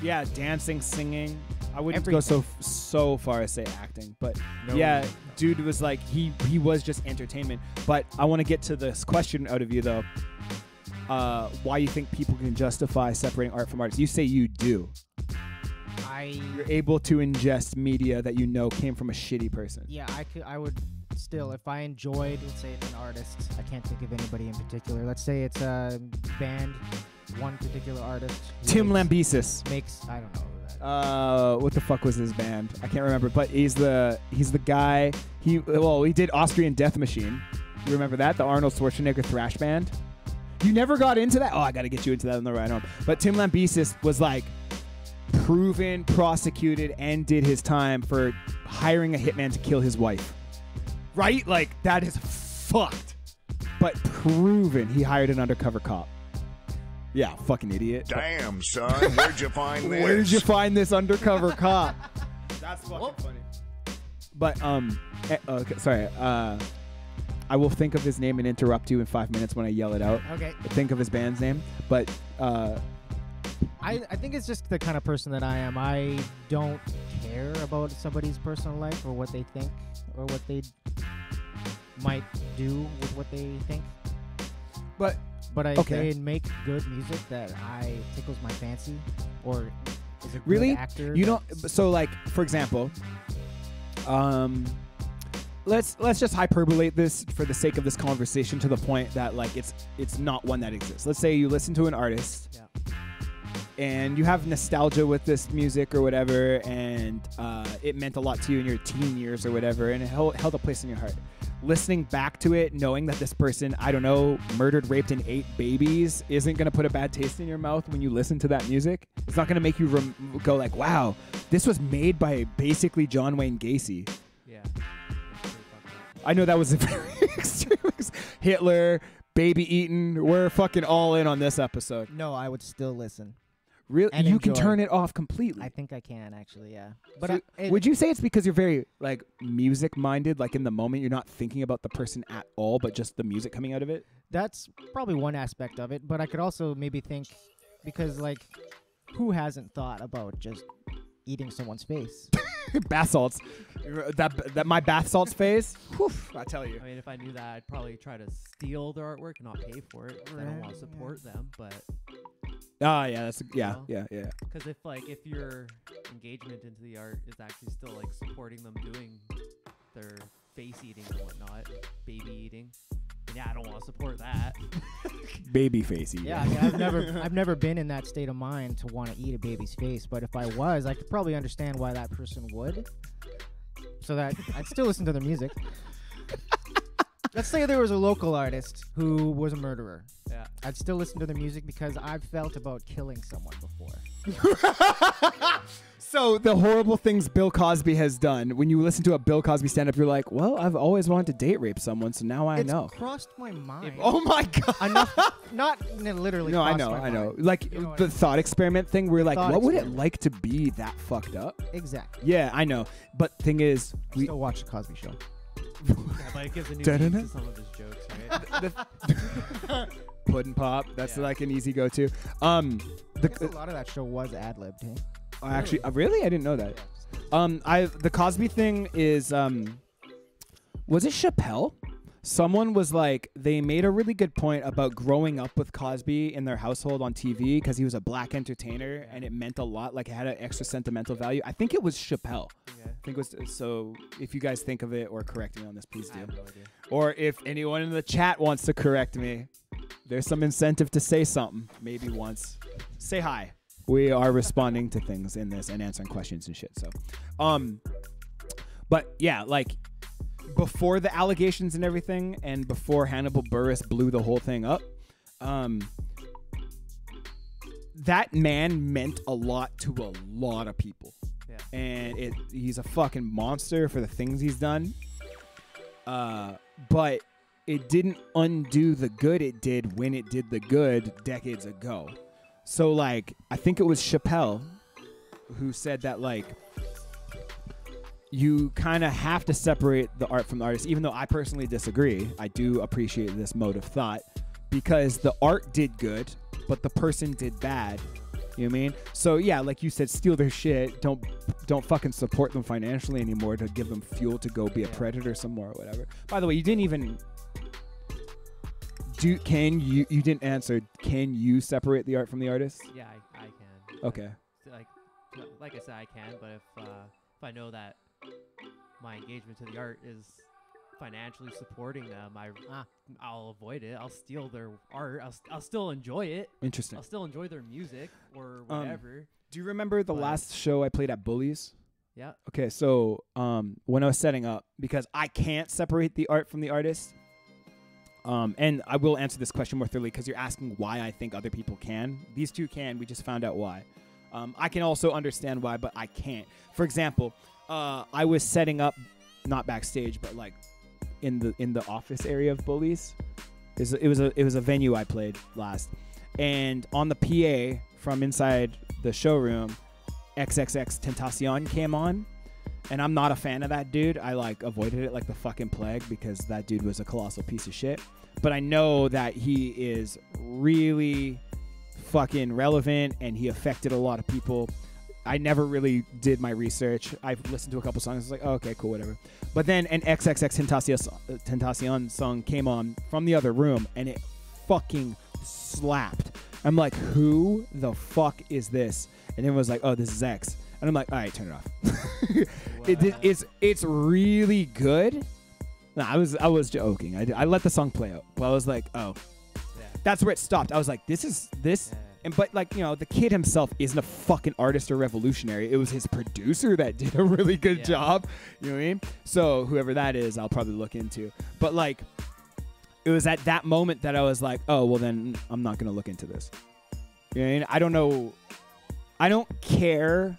Yeah, dancing, singing. I wouldn't go so far as say acting, but yeah, dude was like he was just entertainment. But I want to get to this question out of you though. Why you think people can justify separating art from artists? You say you do. You're able to ingest media that you know came from a shitty person. Yeah, I would still, if I enjoyed, let's say it's an artist, I can't think of anybody in particular. Let's say it's a band, one particular artist. who Tim Lambesis. makes, I don't know who that What the fuck was his band? I can't remember, but he's the guy. He did Austrian Death Machine. You remember that? The Arnold Schwarzenegger thrash band. You never got into that? Oh, I got to get you into that on the ride home. But Tim Lambesis was like proven, prosecuted, and did his time for hiring a hitman to kill his wife. Right? Like, that is fucked. But proven he hired an undercover cop. Yeah, fucking idiot. Damn, son. Where'd you find this? Where'd you find this undercover cop? That's fucking funny. But, okay, sorry. I will think of his name and interrupt you in 5 minutes when I yell it out. Okay. Think of his band's name. But, I think it's just the kind of person that I am. I don't care about somebody's personal life or what they think or what they might do with what they think. But if they make good music that tickles my fancy or is a good actor. You don't. So, like, for example, let's just hyperbolate this for the sake of this conversation to the point that like it's not one that exists. Let's say you listen to an artist. And you have nostalgia with this music or whatever, and it meant a lot to you in your teen years or whatever, and it held a place in your heart. Listening back to it, knowing that this person, I don't know, murdered, raped, and ate babies isn't going to put a bad taste in your mouth when you listen to that music. It's not going to make you go like, wow, this was made by basically John Wayne Gacy. Yeah. I know that was a very extreme. Hitler, baby eaten. We're fucking all in on this episode. No, I would still listen. Really, and you can enjoy. turn it off completely. I think I can actually, yeah. But So would you say it's because you're very like music minded, like in the moment you're not thinking about the person at all, but just the music coming out of it? That's probably one aspect of it, but I could also maybe think because like who hasn't thought about just eating someone's face? Bath salts. That my bath salts phase. Whew, I tell you. I mean, if I knew that, I'd probably try to steal their artwork and not pay for it. 'Cause I don't want to support them, but. Yeah, that's yeah. Because if your engagement into the art is actually still like supporting them doing their face eating and whatnot, baby eating, yeah, I don't want to support that. Baby face eating. Yeah, I mean, I've never been in that state of mind to want to eat a baby's face, but if I was, I could probably understand why that person would. So that I'd still listen to their music. Let's say there was a local artist who was a murderer. Yeah. I'd still listen to their music because I've felt about killing someone before. So the horrible things Bill Cosby has done, when you listen to a Bill Cosby stand-up, you're like, well, I've always wanted to date rape someone, so now I know. It's crossed my mind. Oh my God. Not literally No, I crossed know, my I know. mind. Like You know what the I mean? thought experiment thing, where you're like, Thought what would it experiment. like to be that fucked up? Exactly. Yeah, I know. But thing is, I still watch the Cosby Show. Yeah, but it gives a new meaning to some of his jokes, right? Puddin' Pop. That's Yeah. like an easy go-to. I guess a lot of that show was ad-libbed, hey? Actually, really, I didn't know that. The Cosby thing is, was it Chappelle? Someone was like, they made a really good point about growing up with Cosby in their household on TV because he was a black entertainer and it meant a lot. Like, it had an extra sentimental value. I think it was Chappelle. Yeah. I think it was. So if you guys think of it or correct me on this, please I do. have no idea. Or if anyone in the chat wants to correct me, there's some incentive to say something. Maybe once. Say hi. We are responding to things in this and answering questions and shit. So, but yeah, like before the allegations and everything, and before Hannibal Buress blew the whole thing up, that man meant a lot to a lot of people. Yeah. And he's a fucking monster for the things he's done. But it didn't undo the good it did when it did the good decades ago. So, like, I think it was Chappelle who said that, like, you kind of have to separate the art from the artist, even though I personally disagree. I do appreciate this mode of thought because the art did good, but the person did bad. You know what I mean? So, yeah, like you said, steal their shit. Don't fucking support them financially anymore to give them fuel to go be a predator somewhere or whatever. By the way, you didn't even... You didn't answer. Can you separate the art from the artist? Yeah, I can. Okay. Like I said, I can. But if I know that my engagement to the art is financially supporting them, I'll avoid it. I'll steal their art. I'll still enjoy it. Interesting. I'll still enjoy their music or whatever. Do you remember the last show I played at Bullies? Yeah. Okay, so when I was setting up, because I can't separate the art from the artist, and I will answer this question more thoroughly because you're asking why I think other people can. These two can. We just found out why. I can also understand why, but I can't. For example, I was setting up, not backstage, but like in the office area of Bullies. It was a venue I played last, and on the PA from inside the showroom, XXX Tentacion came on, and I'm not a fan of that dude. I like avoided it like the fucking plague because that dude was a colossal piece of shit. But I know that he is really fucking relevant and he affected a lot of people. I never really did my research. I've listened to a couple songs. I was like, oh, okay, cool, whatever. But then an XXX Tentacion song came on from the other room, and it fucking slapped. I'm like, who the fuck is this? And everyone was like, oh, this is X. And I'm like, all right, turn it off. It's really good. No, I was joking. I let the song play out. But I was like, oh, that's where it stopped. I was like, this. But like, you know, the kid himself isn't a fucking artist or revolutionary. It was his producer that did a really good job. You know what I mean? So whoever that is, I'll probably look into. But like, it was at that moment that I was like, oh, well then I'm not going to look into this. You know what I mean? I don't know. I don't care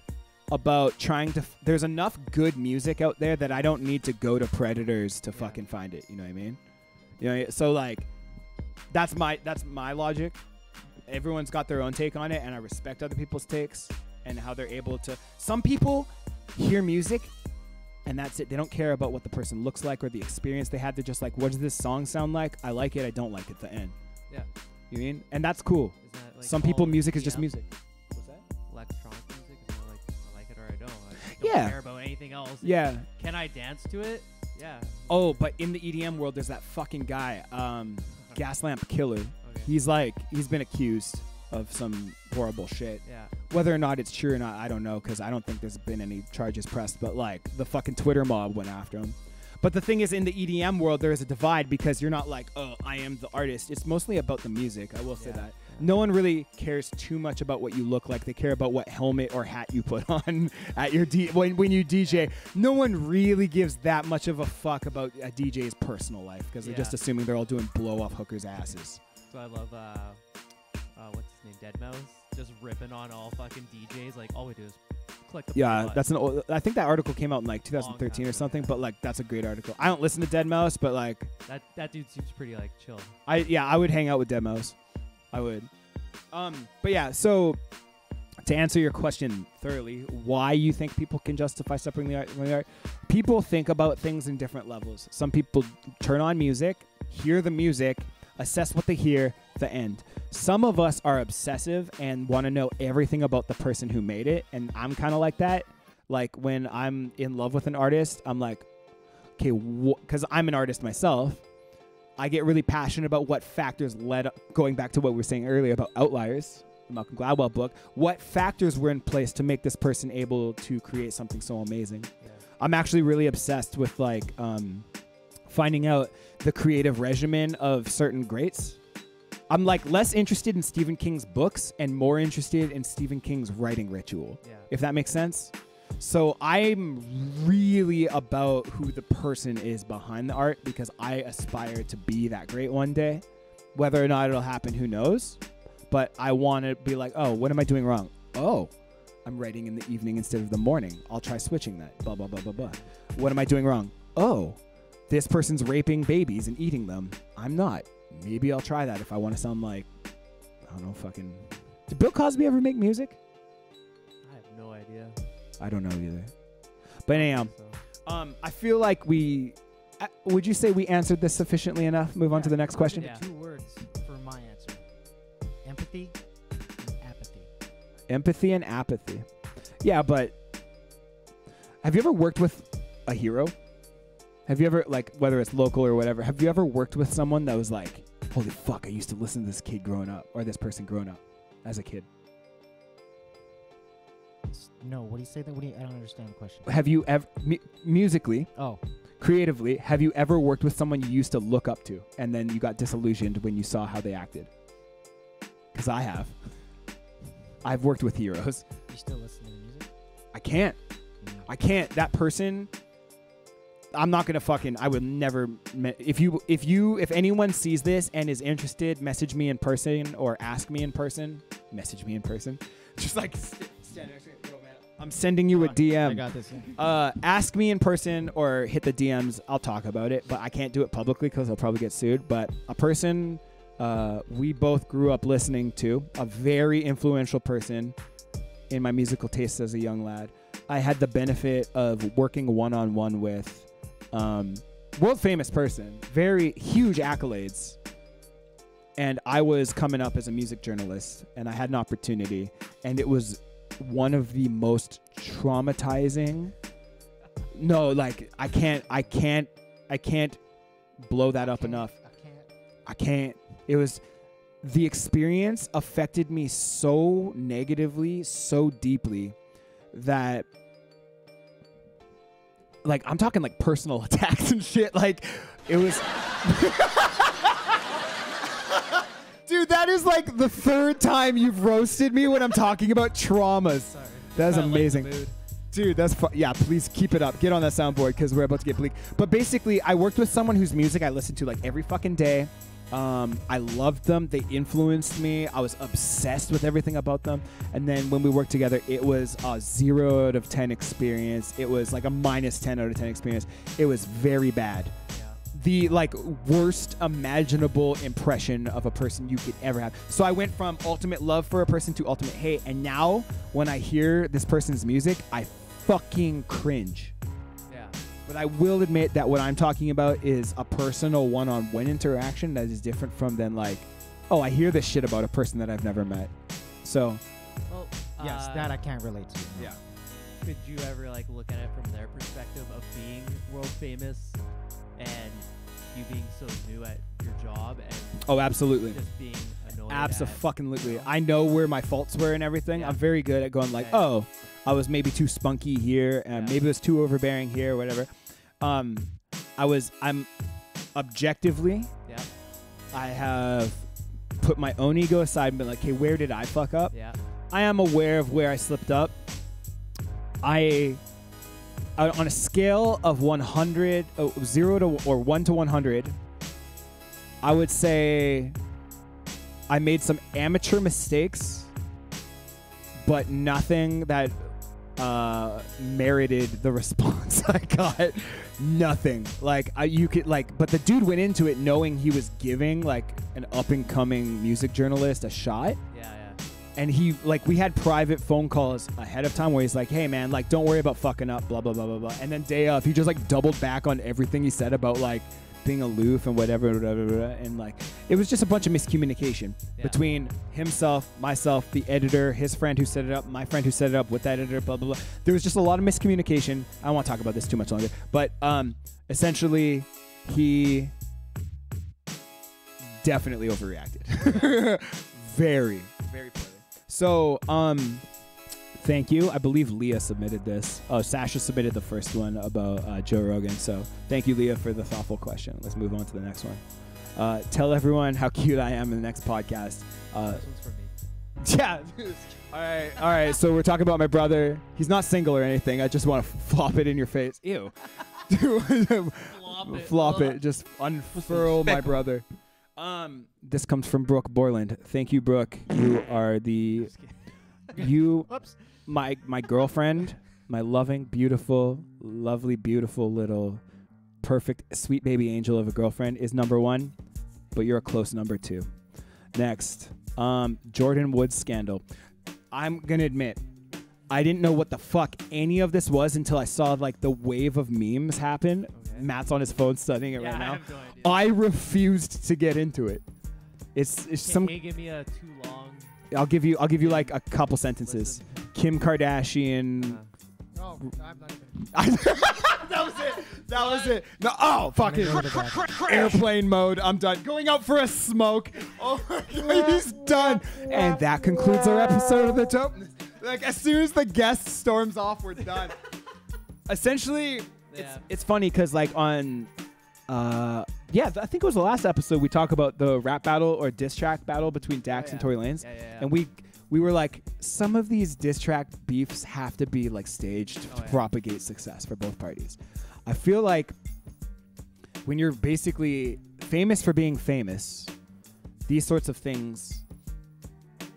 about trying to. There's enough good music out there that I don't need to go to Predators to fucking find it. You know what I mean? You know, so like, that's my logic. Everyone's got their own take on it, and I respect other people's takes and how they're able to. Some people hear music, and that's it. They don't care about what the person looks like or the experience they had. They're just like, what does this song sound like? I like it. I don't like it. The end. Yeah. You mean? And that's cool. That, like, some people, music is just music. What's that? Electronic music is like, I like it or I don't. I don't care about anything else. Yeah. Can I dance to it? Yeah. Oh, but in the EDM world, there's that fucking guy, Gaslamp Killer. Okay. He's been accused of some horrible shit. Yeah. Whether or not it's true or not, I don't know, because I don't think there's been any charges pressed. But like, the fucking Twitter mob went after him. But the thing is, in the EDM world, there is a divide because you're not like, oh, I am the artist. It's mostly about the music. I will say that. No one really cares too much about what you look like. They care about what helmet or hat you put on at your when you DJ. No one really gives that much of a fuck about a DJ's personal life because they're just assuming they're all doing blow off hookers' asses. So I love, what's his name, Deadmau5, just ripping on all fucking DJs. Like, all we do is click the button. That's an old. I think that article came out in like 2013 or something. But like, that's a great article. I don't listen to Deadmau5, but like that dude seems pretty like chill. I would hang out with Deadmau5. I would. But yeah. So to answer your question thoroughly, why you think people can justify separating the art from the art? People think about things in different levels. Some people turn on music, hear the music, assess what they hear, the end. Some of us are obsessive and want to know everything about the person who made it, and I'm kind of like that. Like, when I'm in love with an artist, I'm like, okay, because I'm an artist myself, I get really passionate about what factors led, going back to what we were saying earlier about Outliers, the Malcolm Gladwell book, what factors were in place to make this person able to create something so amazing. Yeah. I'm actually really obsessed with like finding out the creative regimen of certain greats. I'm like less interested in Stephen King's books and more interested in Stephen King's writing ritual, if that makes sense. So I'm really about who the person is behind the art because I aspire to be that great one day. Whether or not it'll happen, who knows? But I want to be like, oh, what am I doing wrong? Oh, I'm writing in the evening instead of the morning. I'll try switching that. Blah, blah, blah, blah, blah. What am I doing wrong? Oh, this person's raping babies and eating them. I'm not. Maybe I'll try that if I want to sound like, I don't know, fucking... Did Bill Cosby ever make music? I have no idea. I don't know either. But anyhow, I feel like we... would you say we answered this sufficiently enough? Move on to the next question? Yeah. 2 words for my answer. Empathy and apathy. Empathy and apathy. Yeah, but have you ever worked with a hero? Have you ever, like, whether it's local or whatever, have you ever worked with someone that was like, holy fuck, I used to listen to this kid growing up, or this person growing up as a kid? No, what do you say? I don't understand the question. Have you ever, musically, Oh, creatively, have you ever worked with someone you used to look up to, and then you got disillusioned when you saw how they acted? Because I have. I've worked with heroes. you still listen to the music? I can't. I can't. That person, I'm not gonna I would never. If anyone sees this and is interested, message me in person or ask me in person. Message me in person. Just like stand next to me. I'm sending you a DM. I got this. Yeah. Ask me in person or hit the DMs. I'll talk about it, but I can't do it publicly because I'll probably get sued. But a person we both grew up listening to, a very influential person in my musical taste as a young lad. I had the benefit of working one-on-one with world famous person, very huge accolades. And I was coming up as a music journalist, and I had an opportunity, and it was one of the most traumatizing. No, like I can't blow that up enough. I can't. It was, the experience affected me so negatively, so deeply that, like, I'm talking like personal attacks and shit. Like, it was. Dude, that is like the third time you've roasted me when I'm talking about traumas. Sorry. That's Kinda amazing. lighten the mood. Dude, that's yeah, please keep it up. Get on that soundboard because we're about to get bleak. But basically, I worked with someone whose music I listened to like every fucking day. I loved them. They influenced me. I was obsessed with everything about them. And then when we worked together, it was a 0 out of 10 experience. It was like a minus 10 out of 10 experience. It was very bad. The like worst imaginable impression of a person you could ever have. So I went from ultimate love for a person to ultimate hate. And now when I hear this person's music, I fucking cringe. Yeah. But I will admit that what I'm talking about is a personal one-on-one interaction that is different from than like, oh, I hear this shit about a person that I've never met. So, Well, Yes, that I can't relate to. yeah. could you ever like look at it from their perspective of being world famous and you being so new at your job and Oh, absolutely. just being annoyed? Absolutely. I know where my faults were and everything. Yeah. I'm very good at going like, Yeah. oh, I was maybe too spunky here, and Yeah. maybe it was too overbearing here, whatever. I'm objectively, Yeah. I have put my own ego aside and been like, hey, where did I fuck up? Yeah. I am aware of where I slipped up. On a scale of 100, 0 to or 1 to 100, I would say I made some amateur mistakes, but nothing that merited the response I got. Nothing. Like but the dude went into it knowing he was giving like an up and coming music journalist a shot. Yeah. And we had private phone calls ahead of time where he's like, hey man, like don't worry about fucking up, blah, blah, blah, blah, blah. And then day of, he just like doubled back on everything he said about like being aloof and whatever. And like, it was just a bunch of miscommunication between himself, myself, the editor, his friend who set it up, my friend who set it up with that editor, blah, blah, blah. There was just a lot of miscommunication. I don't want to talk about this too much longer, but essentially he definitely overreacted. Very, very poorly. So, thank you. I believe Leah submitted this. Oh, Sasha submitted the first one about Joe Rogan. So, thank you, Leah, for the thoughtful question. Let's move on to the next one. Tell everyone how cute I am in the next podcast. This one's for me. Yeah. All right. So, we're talking about my brother. He's not single or anything. I just want to flop it in your face. Ew. Flop it. Just unfurl my brother. This comes from Brooke Borland. Thank you, Brooke. You are my girlfriend, my loving, beautiful, lovely, beautiful little perfect sweet baby angel of a girlfriend is number 1, but you're a close number 2. Next, Jordan Woods scandal. I'm gonna admit, I didn't know what the fuck any of this was until I saw like the wave of memes happen. Okay. Matt's on his phone studying it right now. I have no idea. I refused to get into it. It's some. Can you give me a too long? I'll give you like a couple sentences. Listen. Kim Kardashian. Oh, I'm not even. That was it. No, oh, fucking airplane mode. I'm done. Going out for a smoke. Oh my God, he's done. And that concludes our episode of the Doapness. Like as soon as the guest storms off, we're done. Essentially, it's funny because like on, I think it was the last episode we talked about the rap battle or diss track battle between Dax and Tory Lanez, and we were like, some of these diss track beefs have to be like staged to propagate success for both parties. I feel like when you're basically famous for being famous, these sorts of things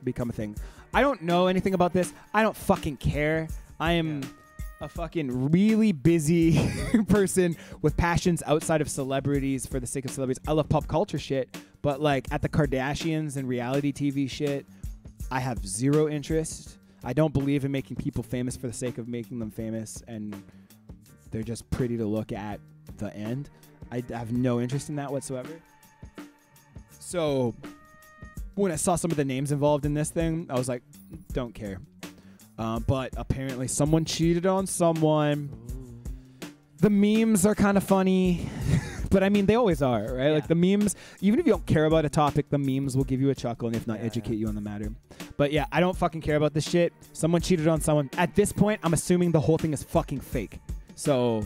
become a thing. I don't know anything about this. I don't fucking care. I am a fucking really busy person with passions outside of celebrities for the sake of celebrities. I love pop culture shit, but like at the Kardashians and reality TV shit, I have zero interest. I don't believe in making people famous for the sake of making them famous, and they're just pretty to look at the end. I have no interest in that whatsoever. So when I saw some of the names involved in this thing, I was like, don't care. But apparently someone cheated on someone. The memes are kind of funny. But I mean, they always are, right? Yeah. Like the memes, even if you don't care about a topic, the memes will give you a chuckle and if not educate you on the matter. But yeah, I don't fucking care about this shit. Someone cheated on someone. At this point, I'm assuming the whole thing is fucking fake. So,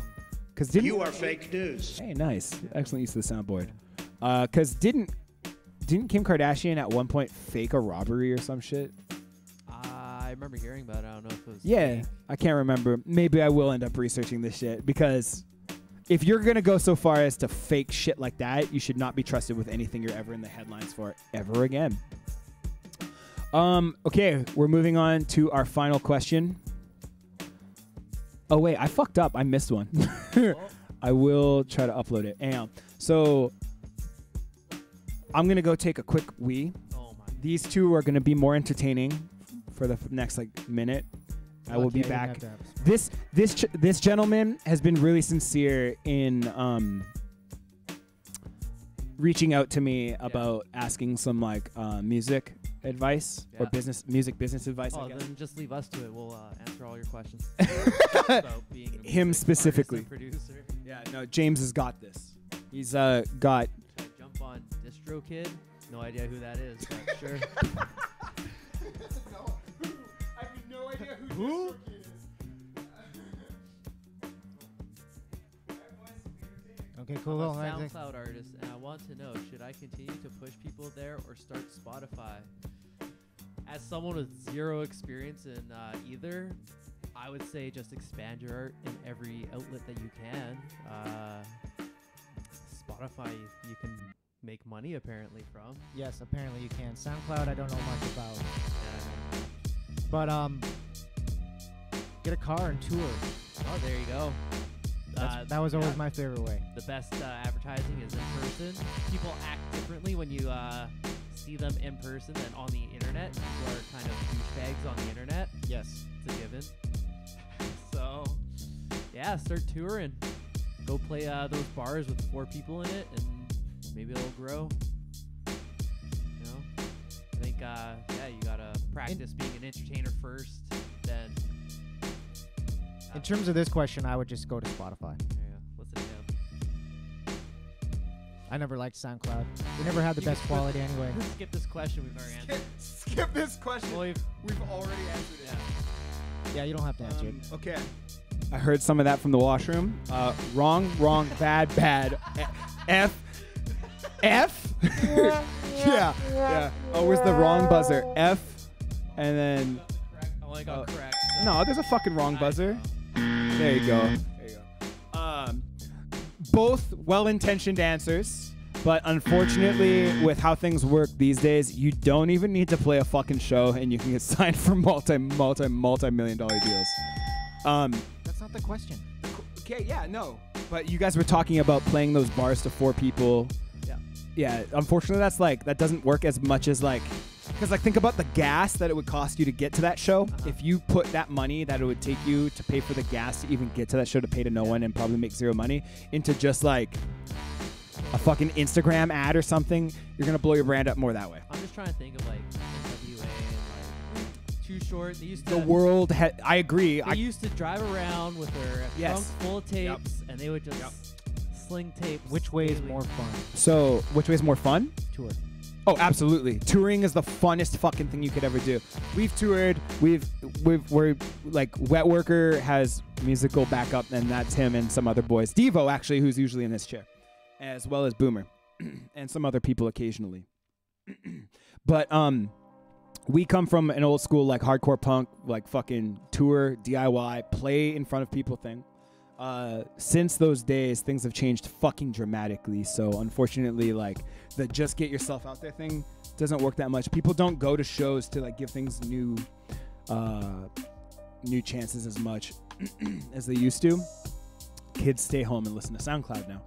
because you are fake news. Hey, nice. Excellent use of the soundboard. Because didn't Kim Kardashian at one point fake a robbery or some shit? I remember hearing about it. I don't know if it was fake. I can't remember. Maybe I will end up researching this shit because if you're going to go so far as to fake shit like that, you should not be trusted with anything you're ever in the headlines for ever again. Okay, we're moving on to our final question. Oh, wait, I fucked up. I missed one. I will try to upload it. So I'm going to go take a quick wee. Oh my. These two are going to be more entertaining for the next minute. I will be back. This gentleman has been really sincere in reaching out to me about asking some music advice or music business advice. I guess. Then just leave us to it. We'll answer all your questions. About being him specifically. Producer. Yeah, no, James has got this. He's got. Should I jump on DistroKid? No idea who that is, but sure. I have no idea who DistroKid is. Okay, cool. I'm a SoundCloud artist, and I want to know, should I continue to push people there or start Spotify? As someone with zero experience in either, I would say just expand your art in every outlet that you can. Spotify, you can make money apparently from. Yes, apparently you can. SoundCloud, I don't know much about. But get a car and tour. Oh, there you go. That was always my favorite way. The best advertising is in person. People act differently when you see them in person than on the internet. People are kind of douchebags on the internet. Yes. It's a given. So, yeah, start touring. Go play those bars with 4 people in it, and maybe it'll grow. You know? I think, you gotta practice being an entertainer first, then... In terms of this question, I would just go to Spotify. Yeah, listen to him. I never liked SoundCloud. We never had the best quality anyway. Skip this question. We've already answered. Skip this question. Well, we've already answered it. Yeah, you don't have to answer it. Okay. I heard some of that from the washroom. Wrong, bad. F. Yeah. Oh, where's the wrong buzzer? F. And then... I only got correct. No, there's a fucking wrong buzzer. There you go. Both well-intentioned answers, but unfortunately, with how things work these days, you don't even need to play a fucking show, and you can get signed for multi-million-dollar deals. That's not the question. Okay, yeah, no. But you guys were talking about playing those bars to 4 people. Yeah. Unfortunately, that doesn't work as much as because think about the gas that it would cost you to get to that show. If you put that money that it would take you to pay for the gas to even get to that show to pay to no one and probably make zero money into just a fucking Instagram ad or something, you're gonna blow your brand up more that way. I'm just trying to think of NWA and Too Short. They used to. The world. I agree. They used to drive around with their trunk full of tapes, and they would just sling tapes. Which way is more fun? So, which way is more fun? Tour. Oh, absolutely. Touring is the funnest fucking thing you could ever do. We've toured. We're Wettworker has musical backup, and that's him and some other boys. Devo, actually, who's usually in this chair, as well as Boomer, and some other people occasionally. But we come from an old school like hardcore punk, like fucking tour, DIY, play in front of people thing. Since those days, things have changed fucking dramatically. So unfortunately, like the just get yourself out there thing doesn't work that much. People don't go to shows to like give things new chances as much as they used to. Kids stay home and listen to SoundCloud now,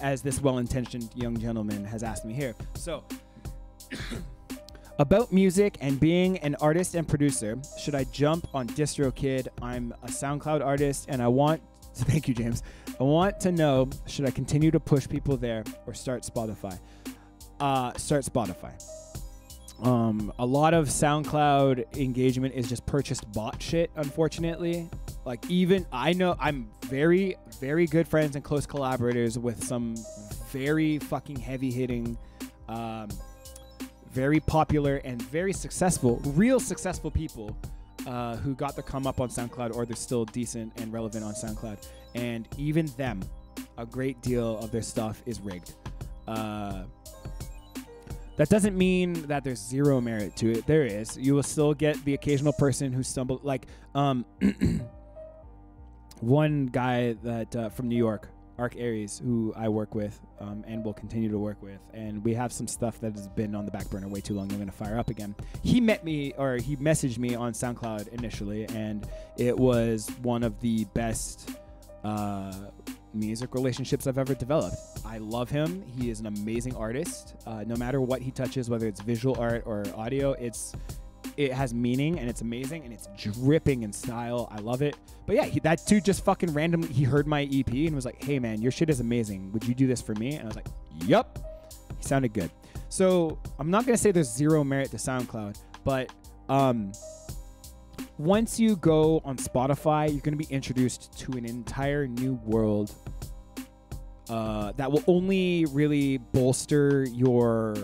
as this well-intentioned young gentleman has asked me here. So about music and being an artist and producer, should I jump on DistroKid? I'm a SoundCloud artist and I want thank you, James. I want to know, should I continue to push people there or start Spotify? Start Spotify. A lot of SoundCloud engagement is just purchased bot shit, unfortunately. Like even I know I'm very, very good friends and close collaborators with some very fucking heavy hitting, very popular and very successful, real successful people who got their come up on SoundCloud, or they're still decent and relevant on SoundCloud. And even them, a great deal of their stuff is rigged. That doesn't mean that there's zero merit to it. There is. You will still get the occasional person who stumbled. Like one guy that from New York, Arc Aries, who I work with and will continue to work with, and we have some stuff that has been on the back burner way too long. I'm going to fire up again. He met me, or he messaged me on SoundCloud initially, and it was one of the best music relationships I've ever developed. I love him. He is an amazing artist. No matter what he touches, whether it's visual art or audio, it has meaning and it's amazing and it's dripping in style. I love it. But yeah, that dude just fucking randomly, he heard my EP and was like, hey man, your shit is amazing. Would you do this for me? And I was like, yup. He sounded good. So I'm not going to say there's zero merit to SoundCloud, but once you go on Spotify, you're going to be introduced to an entire new world that will only really bolster your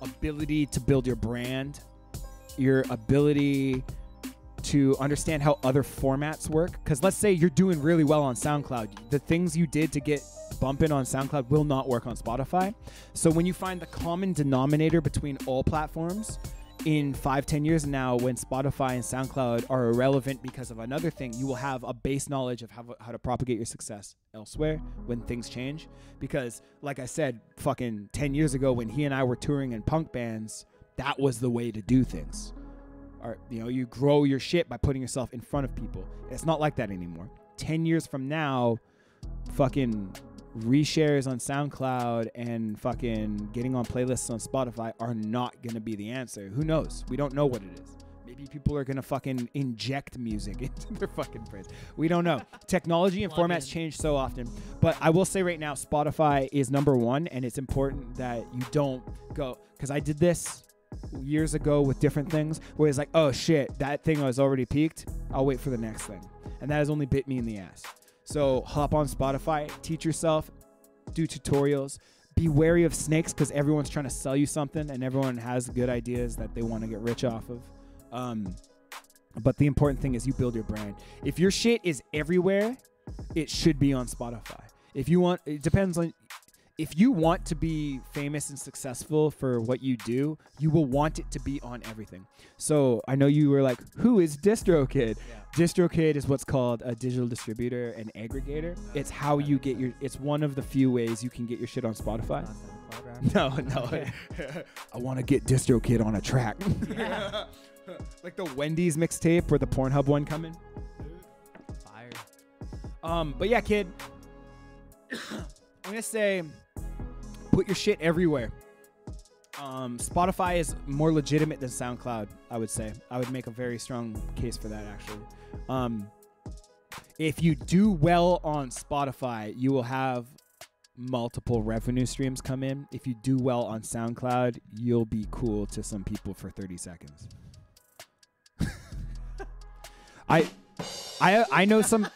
ability to build your brand, your ability to understand how other formats work. Because let's say you're doing really well on SoundCloud. The things you did to get bumping on SoundCloud will not work on Spotify. So when you find the common denominator between all platforms, in 5-10 years now, when Spotify and SoundCloud are irrelevant because of another thing, you will have a base knowledge of how to propagate your success elsewhere when things change. Because like I said, fucking 10 years ago when he and I were touring in punk bands, that was the way to do things. Or, you grow your shit by putting yourself in front of people. It's not like that anymore. 10 years from now, fucking reshares on SoundCloud and fucking getting on playlists on Spotify are not going to be the answer. Who knows? We don't know what it is. Maybe people are going to fucking inject music into their fucking brains. We don't know. Technology and formats change so often. But I will say right now, Spotify is number one, and it's important that you don't go, because I did this years ago with different things where it's like, oh shit, that thing was already peaked. I'll wait for the next thing. And that has only bit me in the ass. So hop on Spotify, teach yourself, do tutorials, be wary of snakes because everyone's trying to sell you something and everyone has good ideas that they want to get rich off of. But the important thing is you build your brand. If your shit is everywhere, it should be on Spotify. If you want, it depends on, if you want to be famous and successful for what you do, you will want it to be on everything. So I know you were like, who is DistroKid? Yeah. DistroKid is what's called a digital distributor and aggregator. It's how you get it's one of the few ways you can get your shit on Spotify. No. I want to get DistroKid on a track. Yeah. Like the Wendy's mixtape or the Pornhub one coming. Fire. But yeah, kid. I'm going to say, put your shit everywhere. Spotify is more legitimate than SoundCloud, I would say. I would make a very strong case for that, actually. If you do well on Spotify, you will have multiple revenue streams come in. If you do well on SoundCloud, you'll be cool to some people for 30 seconds. I know some...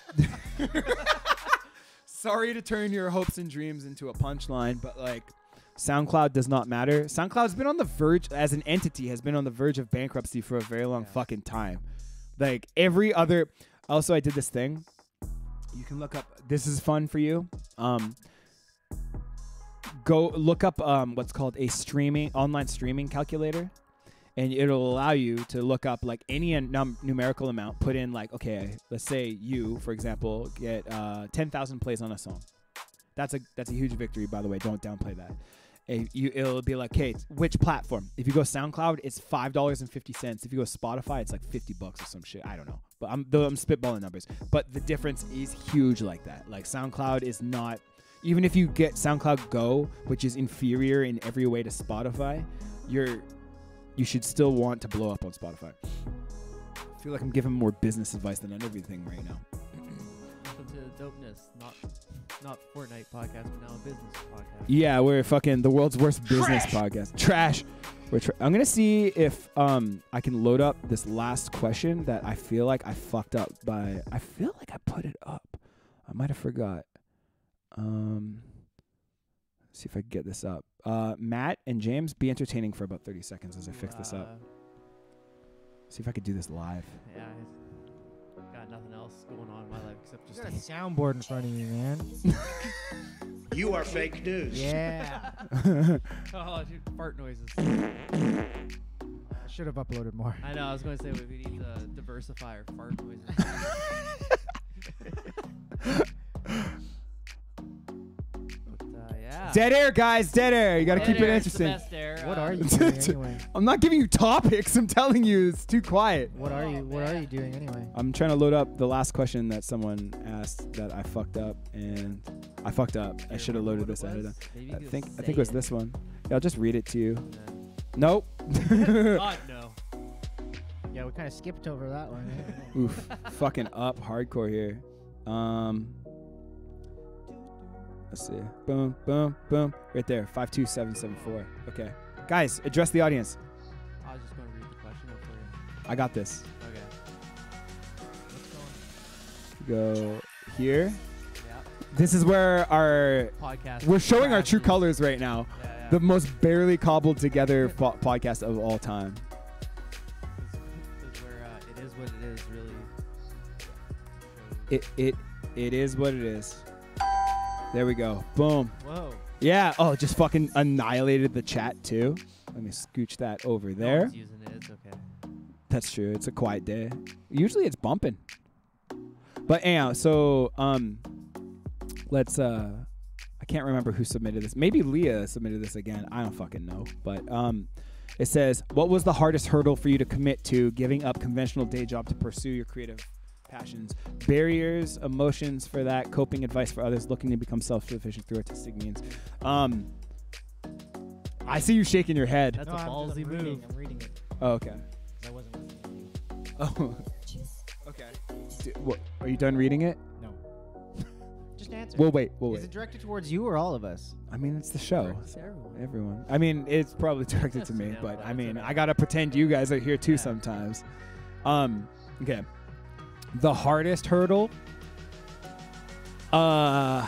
Sorry to turn your hopes and dreams into a punchline, but like SoundCloud does not matter. SoundCloud's been on the verge, as an entity, has been on the verge of bankruptcy for a very long fucking time. Like every other, also I did this thing. You can look up, this is fun for you. Go look up what's called a online streaming calculator. and it'll allow you to look up like any numerical amount, put in like, okay, let's say you, for example, get 10,000 plays on a song. That's a huge victory, by the way. Don't downplay that. It'll be like, hey, which platform? If you go SoundCloud, it's $5.50. If you go Spotify, it's like $50 or some shit. I don't know, but I'm spitballing numbers. But the difference is huge like that. Like SoundCloud is not, even if you get SoundCloud Go, which is inferior in every way to Spotify, you should still want to blow up on Spotify. I feel like I'm giving more business advice than everything right now. Welcome to Doapness, not Fortnite podcast, but now a business podcast. Yeah, we're fucking the world's worst business podcast. Trash. I'm gonna see if I can load up this last question that I feel like I fucked up by. I feel like I put it up. I might have forgot. See if I can get this up. Matt and James, be entertaining for about 30 seconds as I fix this up. See if I could do this live. Yeah, I've got nothing else going on in my life except just You got a soundboard in front of you, man. You are fake news. Yeah. oh, dude, fart noises. I should have uploaded more. I know. I was going to say we need to diversify our fart noises. Yeah. Dead air, guys. Dead air. You got to keep it Dead air is the interesting. best air. What are you doing anyway? I'm not giving you topics. I'm telling you, it's too quiet. What are you doing anyway? I'm trying to load up the last question that someone asked that I fucked up, and I fucked up. I should have loaded this ahead of time. I think it was this one. Yeah, I'll just read it to you. Nope. God, no. Yeah, we kind of skipped over that one. Oof. Fucking up hardcore here. Let's see. Boom, boom, boom. Right there. 52774. Okay. Guys, address the audience. I was just going to read the question up for you. I got this. Okay. Go here. Yeah. This is where our Podcast. we're showing our true crashes. colors right now. Yeah. The most barely cobbled together podcast of all time. This is where it is what it is, really. It is what it is. There we go. Boom. Whoa. Yeah. Oh, just fucking annihilated the chat too. Let me scooch that over No there. one's using it. It's okay. That's true. It's a quiet day. Usually it's bumping. But anyhow, so let's I can't remember who submitted this. Maybe Leah submitted this again. I don't fucking know. But it says, what was the hardest hurdle for you to commit to giving up conventional day job to pursue your creative passions? Barriers, emotions for that, coping advice for others looking to become self-sufficient through artistic means. I see you shaking your head. That's a ballsy move. I'm reading it. Oh, okay. I wasn't listening to you. Oh. Okay. What, are you done reading it? No. Just answer. We'll wait. Is it directed towards you or all of us? I mean, it's the show. It's everyone. Everyone. I mean, it's probably directed to me, Yeah, but but I it's mean, okay. I gotta pretend you guys are here too Yeah. sometimes. Okay. The hardest hurdle. There's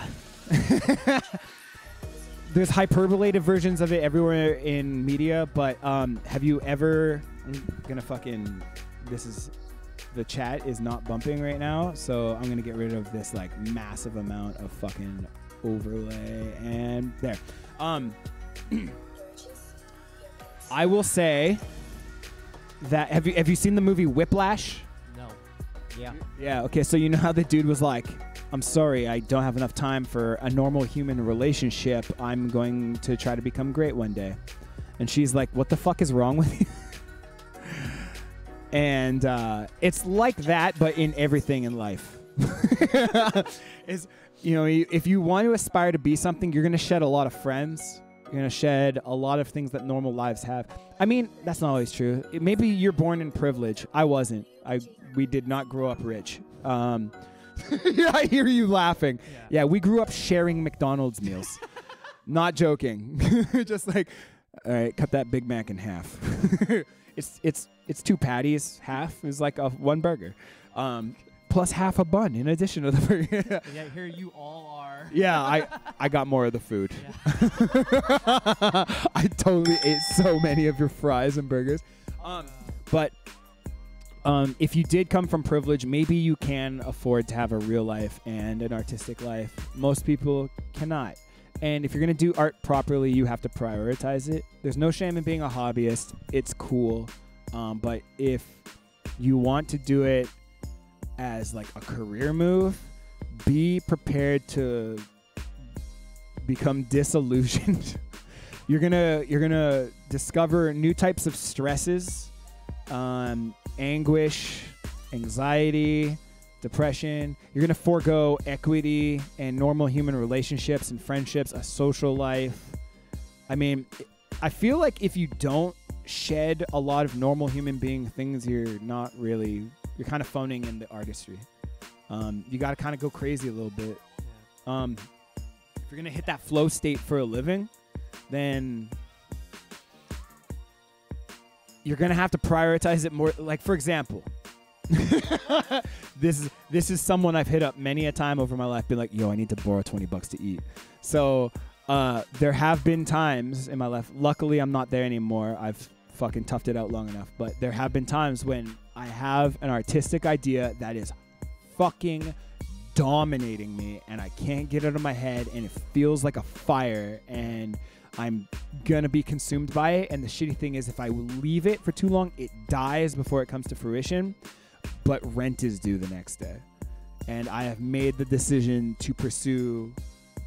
hyperbolated versions of it everywhere in media, but have you ever? I'm gonna fucking. The chat is not bumping right now, so I'm gonna get rid of this like massive amount of fucking overlay and there. I will say that have you seen the movie Whiplash? No. Yeah. Yeah, okay, so you know how the dude was like, I'm sorry, I don't have enough time for a normal human relationship. I'm going to try to become great one day. And she's like, what the fuck is wrong with you? And it's like that, but in everything in life. If you want to aspire to be something, you're going to shed a lot of friends. You're going to shed a lot of things that normal lives have. I mean, that's not always true. Maybe you're born in privilege. I wasn't. We did not grow up rich. Yeah, I hear you laughing. Yeah, we grew up sharing McDonald's meals. Not joking. Just like, all right, cut that Big Mac in half. It's two patties. Half is like one burger. Plus half a bun in addition to the burger. Yeah, here you all are. Yeah, I got more of the food. Yeah. I totally ate so many of your fries and burgers. But if you did come from privilege, maybe you can afford to have a real life and an artistic life. Most people cannot. And if you're going to do art properly, you have to prioritize it. There's no shame in being a hobbyist. It's cool. But if you want to do it as like a career move, be prepared to become disillusioned. You're gonna discover new types of stresses, anguish, anxiety, depression. You're gonna forego equity and normal human relationships and friendships, a social life. I mean, I feel like if you don't shed a lot of normal human being things, you're kind of phoning in the artistry. You got to kind of go crazy a little bit. Yeah. If you're gonna hit that flow state for a living, then you're gonna have to prioritize it more. Like, for example, this is someone I've hit up many a time over my life, been like, yo, I need to borrow $20 to eat. So there have been times in my life, luckily I'm not there anymore, I've fucking toughed it out long enough, but there have been times when I have an artistic idea that is fucking dominating me and I can't get it out of my head, and it feels like a fire, and I'm gonna be consumed by it. And the shitty thing is, if I leave it for too long, it dies before it comes to fruition, but rent is due the next day. And I have made the decision to pursue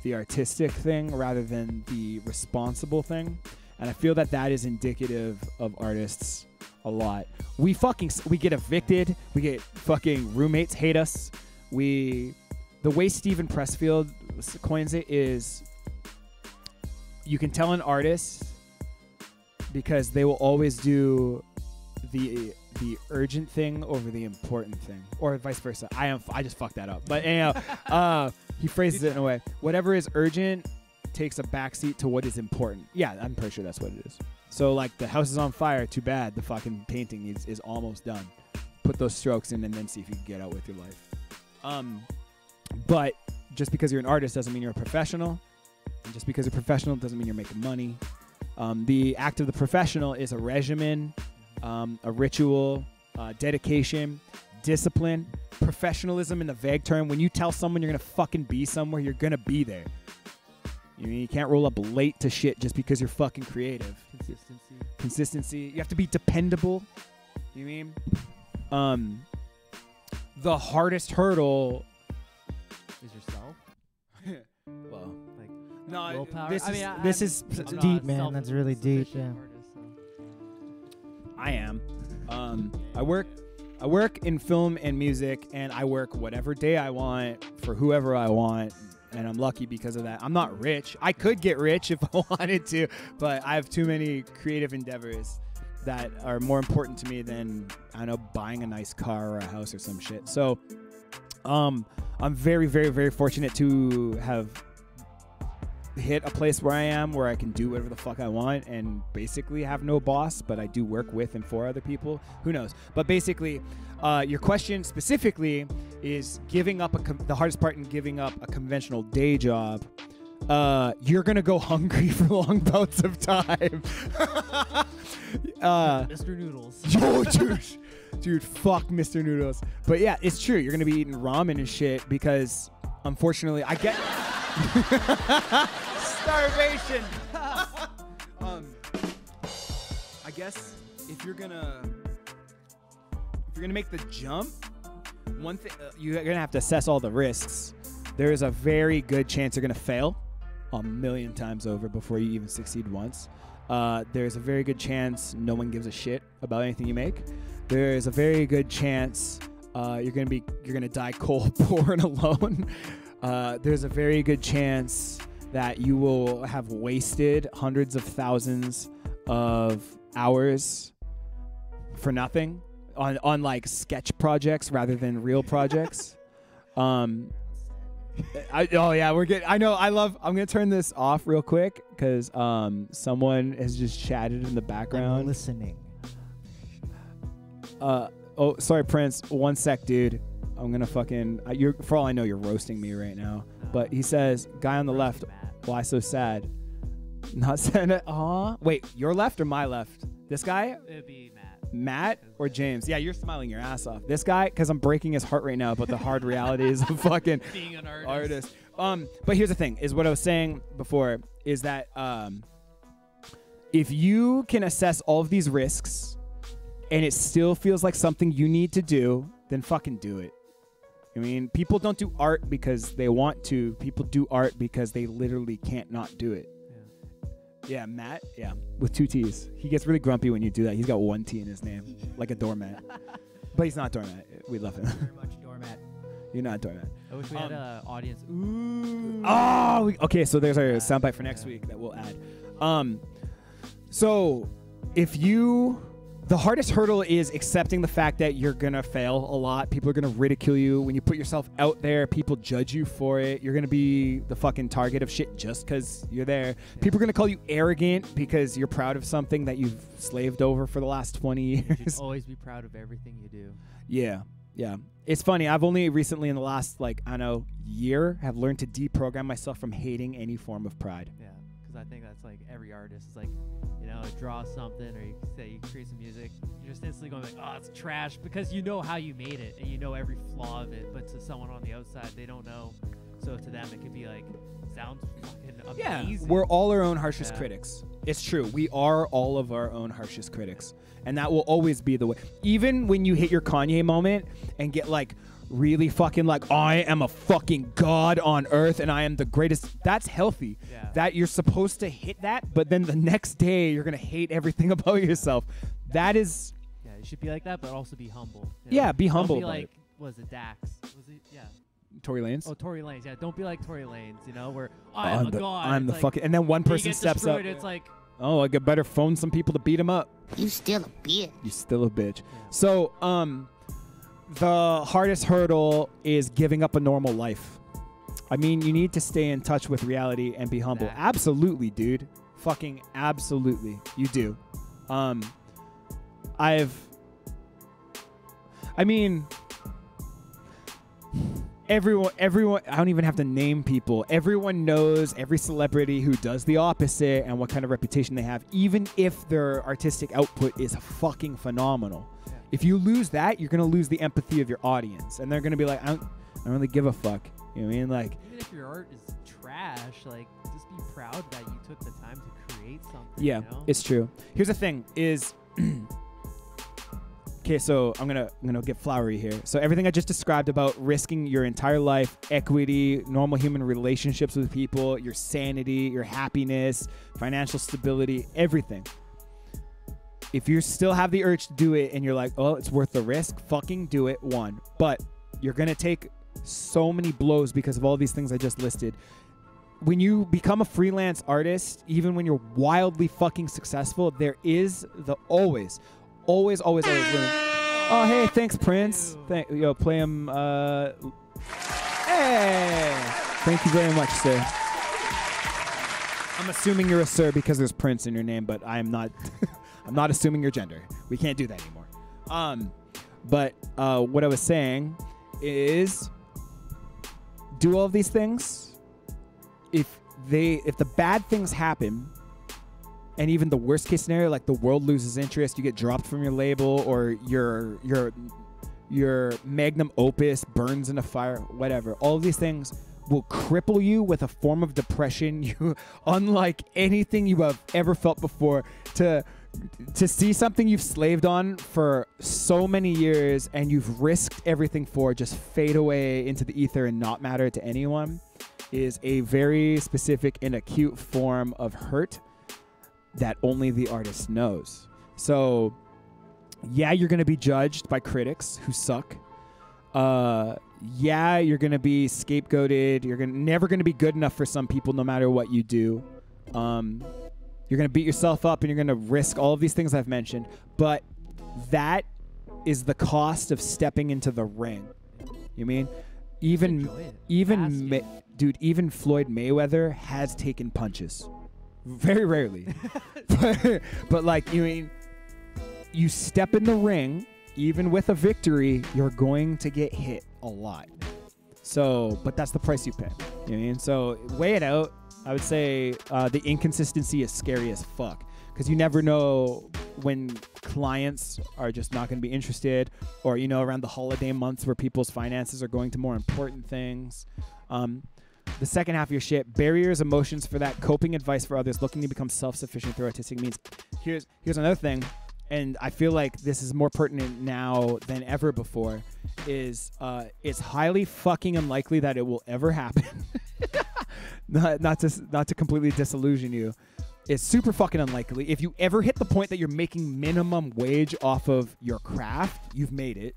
the artistic thing rather than the responsible thing. And I feel that that is indicative of artists a lot. We get evicted. We get fucking roommates hate us. The way Steven Pressfield coins it is, you can tell an artist because they will always do the urgent thing over the important thing, or vice versa. I just fucked that up, but anyhow, he phrases it in a way. Whatever is urgent takes a backseat to what is important. Yeah, I'm pretty sure that's what it is. So like, the house is on fire, too bad. The fucking painting is almost done. Put those strokes in and then see if you can get out with your life. But just because you're an artist doesn't mean you're a professional. And just because you're professional doesn't mean you're making money. The act of the professional is a regimen, a ritual, dedication, discipline, professionalism in the vague term. When you tell someone you're going to fucking be somewhere, you're going to be there. You can't roll up late to shit just because you're fucking creative. Consistency. You have to be dependable. You mean? The hardest hurdle is yourself. Well, like, no, willpower. this is deep, man. That's really deep. Yeah. Artist, so. I am. I work in film and music, and I work whatever day I want for whoever I want. And I'm lucky because of that. I'm not rich. I could get rich if I wanted to, but I have too many creative endeavors that are more important to me than, I don't know, buying a nice car or a house or some shit. So I'm very, very, very fortunate to have hit a place where I am, where I can do whatever the fuck I want and basically have no boss, but I do work with and for other people. Who knows? But basically, your question specifically is giving up the hardest part in giving up a conventional day job. You're gonna go hungry for long bouts of time. Mr. Noodles. Yo, dude, fuck Mr. Noodles. But yeah, it's true. You're gonna be eating ramen and shit because, unfortunately, I get starvation. I guess if you're gonna make the jump, one thing you're gonna have to assess all the risks. There is a very good chance you're gonna fail a million times over before you even succeed once. There's a very good chance no one gives a shit about anything you make. There's a very good chance you're gonna die cold, poor, and alone. There's a very good chance that you will have wasted hundreds of thousands of hours for nothing on like sketch projects rather than real projects. I'm gonna turn this off real quick because someone has just chatted in the background. I'm listening. Oh, sorry, Prince. 1 sec, dude. I'm gonna fucking. For all I know, you're roasting me right now. But he says, "Guy on the left, why so sad?" Not sad. Aw. Wait, your left or my left? This guy? It'd be Matt. Matt or James? Yeah, you're smiling your ass off. This guy, because I'm breaking his heart right now about the hard realities of fucking being an artist. But here's the thing: is what I was saying before is that if you can assess all of these risks and it still feels like something you need to do, then fucking do it. I mean, people don't do art because they want to. People do art because they literally can't not do it. Yeah, Matt. Yeah, with 2 T's. He gets really grumpy when you do that. He's got 1 T in his name, like a doormat. But he's not a doormat. We love him. Very much doormat. You're not a doormat. I wish we had an audience. Ooh. Oh, okay. So there's our soundbite for next week that we'll add. So if you, the hardest hurdle is accepting the fact that you're gonna fail a lot. People are gonna ridicule you when you put yourself out there. People judge you for it. You're gonna be the fucking target of shit just because you're there. People are gonna call you arrogant because you're proud of something that you've slaved over for the last 20 years. You should always be proud of everything you do. Yeah. It's funny. I've only recently in the last, year have learned to deprogram myself from hating any form of pride. Yeah, because I think that's like every artist is like, draw something or you create some music. You're just instantly going like, oh, it's trash because you know how you made it and you know every flaw of it. But to someone on the outside, they don't know. So to them, it could be like, sounds fucking amazing. Yeah, we're all our own harshest critics. It's true. We are all of our own harshest critics. And that will always be the way. Even when you hit your Kanye moment and get really fucking I am a fucking god on earth and I am the greatest. That's healthy. Yeah. That you're supposed to hit that, but then the next day you're going to hate everything about yourself. That is... Yeah, you should be like that, but also be humble. Yeah, be humble Don't be about like, it. was it Dax? Was it? Yeah. Tory Lanez? Oh, Tory Lanez. Yeah, don't be like Tory Lanez, where I'm a god. I'm the It's fucking... And then one when you person get steps up. destroyed, it's like... Oh, I better phone some people to beat him up. You still a bitch. You still a bitch. Yeah. So, the hardest hurdle is giving up a normal life. I mean, you need to stay in touch with reality and be humble. Exactly. Absolutely, dude. Fucking absolutely. You do. Everyone, I don't even have to name people. Everyone knows every celebrity who does the opposite and what kind of reputation they have, even if their artistic output is fucking phenomenal. Yeah. If you lose that, you're going to lose the empathy of your audience. And they're going to be like, I don't really give a fuck. You know what I mean? Even if your art is trash, just be proud that you took the time to create something. Yeah, it's true. Here's the thing is... Okay, so I'm gonna get flowery here. So everything I just described about risking your entire life, equity, normal human relationships with people, your sanity, your happiness, financial stability, everything. If you still have the urge to do it and you're like, oh, it's worth the risk, fucking do it, one. But you're gonna take so many blows because of all these things I just listed. When you become a freelance artist, even when you're wildly fucking successful, there is always room. Oh, hey, thanks, Prince. Play him. Hey, thank you very much, sir. I'm assuming you're a sir because there's Prince in your name, but I'm not. I'm not assuming your gender. We can't do that anymore. But what I was saying is, do all of these things. If the bad things happen. And even the worst case scenario, like the world loses interest, you get dropped from your label, or your magnum opus burns in a fire, whatever. All of these things will cripple you with a form of depression you unlike anything you have ever felt before. To see something you've slaved on for so many years and you've risked everything for just fade away into the ether and not matter to anyone is a very specific and acute form of hurt that only the artist knows. So, yeah, you're going to be judged by critics who suck. Yeah, you're going to be scapegoated. You're never going to be good enough for some people no matter what you do. You're going to beat yourself up and you're going to risk all of these things I've mentioned. But that is the cost of stepping into the ring. You mean? Even Floyd Mayweather has taken punches. Very rarely. but you step in the ring, even with a victory, you're going to get hit a lot. So, but that's the price you pay. You know what I mean? So weigh it out. I would say the inconsistency is scary as fuck because you never know when clients are just not going to be interested, or around the holiday months where people's finances are going to more important things. the second half of your shit, barriers, emotions for that, coping advice for others, looking to become self-sufficient through artistic means. Here's another thing, and I feel like this is more pertinent now than ever before, is it's highly fucking unlikely that it will ever happen. not to completely disillusion you. It's super fucking unlikely. If you ever hit the point that you're making minimum wage off of your craft, you've made it.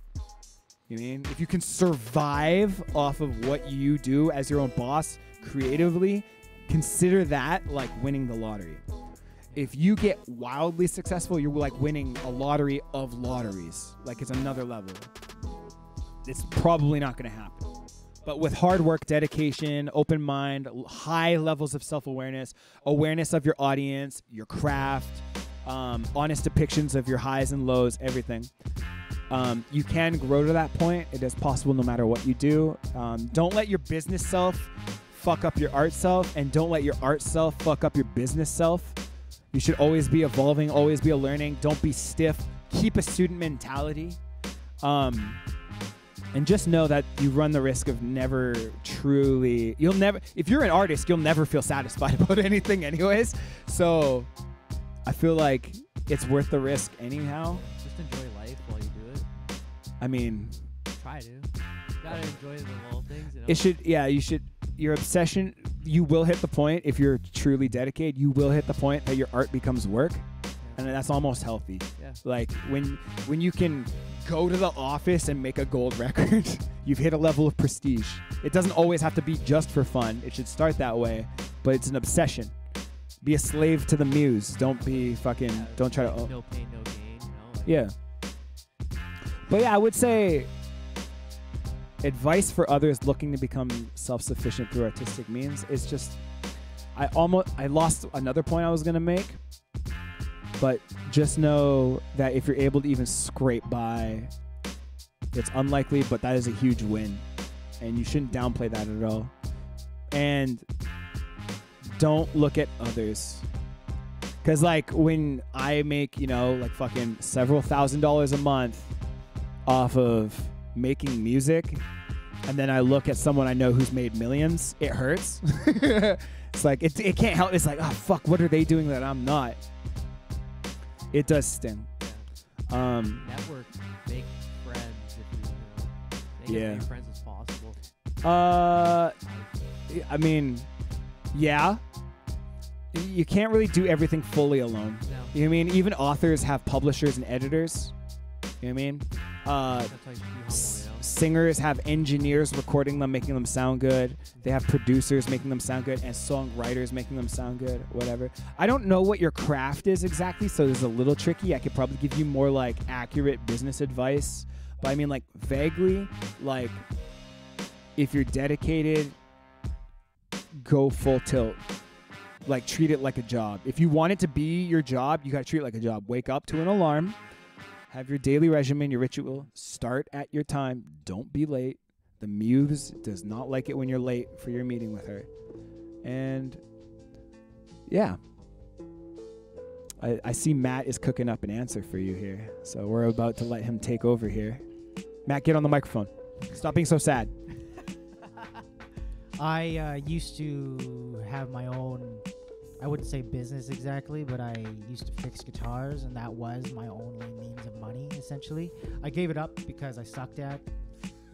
You know what I mean? If you can survive off of what you do as your own boss creatively, consider that like winning the lottery. If you get wildly successful, you're like winning a lottery of lotteries. Like it's another level. It's probably not going to happen. But with hard work, dedication, open mind, high levels of self-awareness, awareness of your audience, your craft, honest depictions of your highs and lows, everything. You can grow to that point. It is possible no matter what you do. Don't let your business self fuck up your art self, and don't let your art self fuck up your business self. You should always be evolving, always be learning. Don't be stiff. Keep a student mentality. And just know that you run the risk of never truly, if you're an artist, you'll never feel satisfied about anything anyways. So I feel like it's worth the risk anyhow. Just enjoy life while you do it. I mean, Try to. You gotta enjoy the little things, you know? you should, your obsession, you will hit the point, if you're truly dedicated, you will hit the point that your art becomes work. And that's almost healthy. Yeah. Like when you can go to the office and make a gold record, you've hit a level of prestige. It doesn't always have to be just for fun. It should start that way, but it's an obsession. Be a slave to the muse. Don't be fucking, don't try to... No pain, no gain, you know? Like, yeah. But yeah, I would say advice for others looking to become self-sufficient through artistic means is just... I lost another point I was going to make. But just know that if you're able to even scrape by, it's unlikely, but that is a huge win. And you shouldn't downplay that at all. And don't look at others. Because, like, when I make, like fucking several $1,000s a month off of making music, and then I look at someone I know who's made millions, it hurts. It's like, it can't help. It's like, oh, fuck, what are they doing that I'm not? It does sting. Network, make friends if make as many friends as possible. I mean, yeah. You can't really do everything fully alone. No. You know what I mean? Even authors have publishers and editors. You know what I mean? That's why you should be humble, Singers have engineers recording them, making them sound good. They have producers making them sound good, and songwriters making them sound good, whatever. I don't know what your craft is exactly, so this is a little tricky. I could probably give you more like accurate business advice, but I mean like vaguely, like if you're dedicated, go full tilt. Like treat it like a job. If you want it to be your job, you gotta treat it like a job. Wake up to an alarm. Have your daily regimen, your ritual. Start at your time. Don't be late. The muse does not like it when you're late for your meeting with her. And yeah. I see Matt is cooking up an answer for you here. So we're about to let him take over here. Matt, get on the microphone. Stop being so sad. I used to have my own, I wouldn't say business exactly, but I used to fix guitars, and that was my only means of money, essentially. I gave it up because I sucked at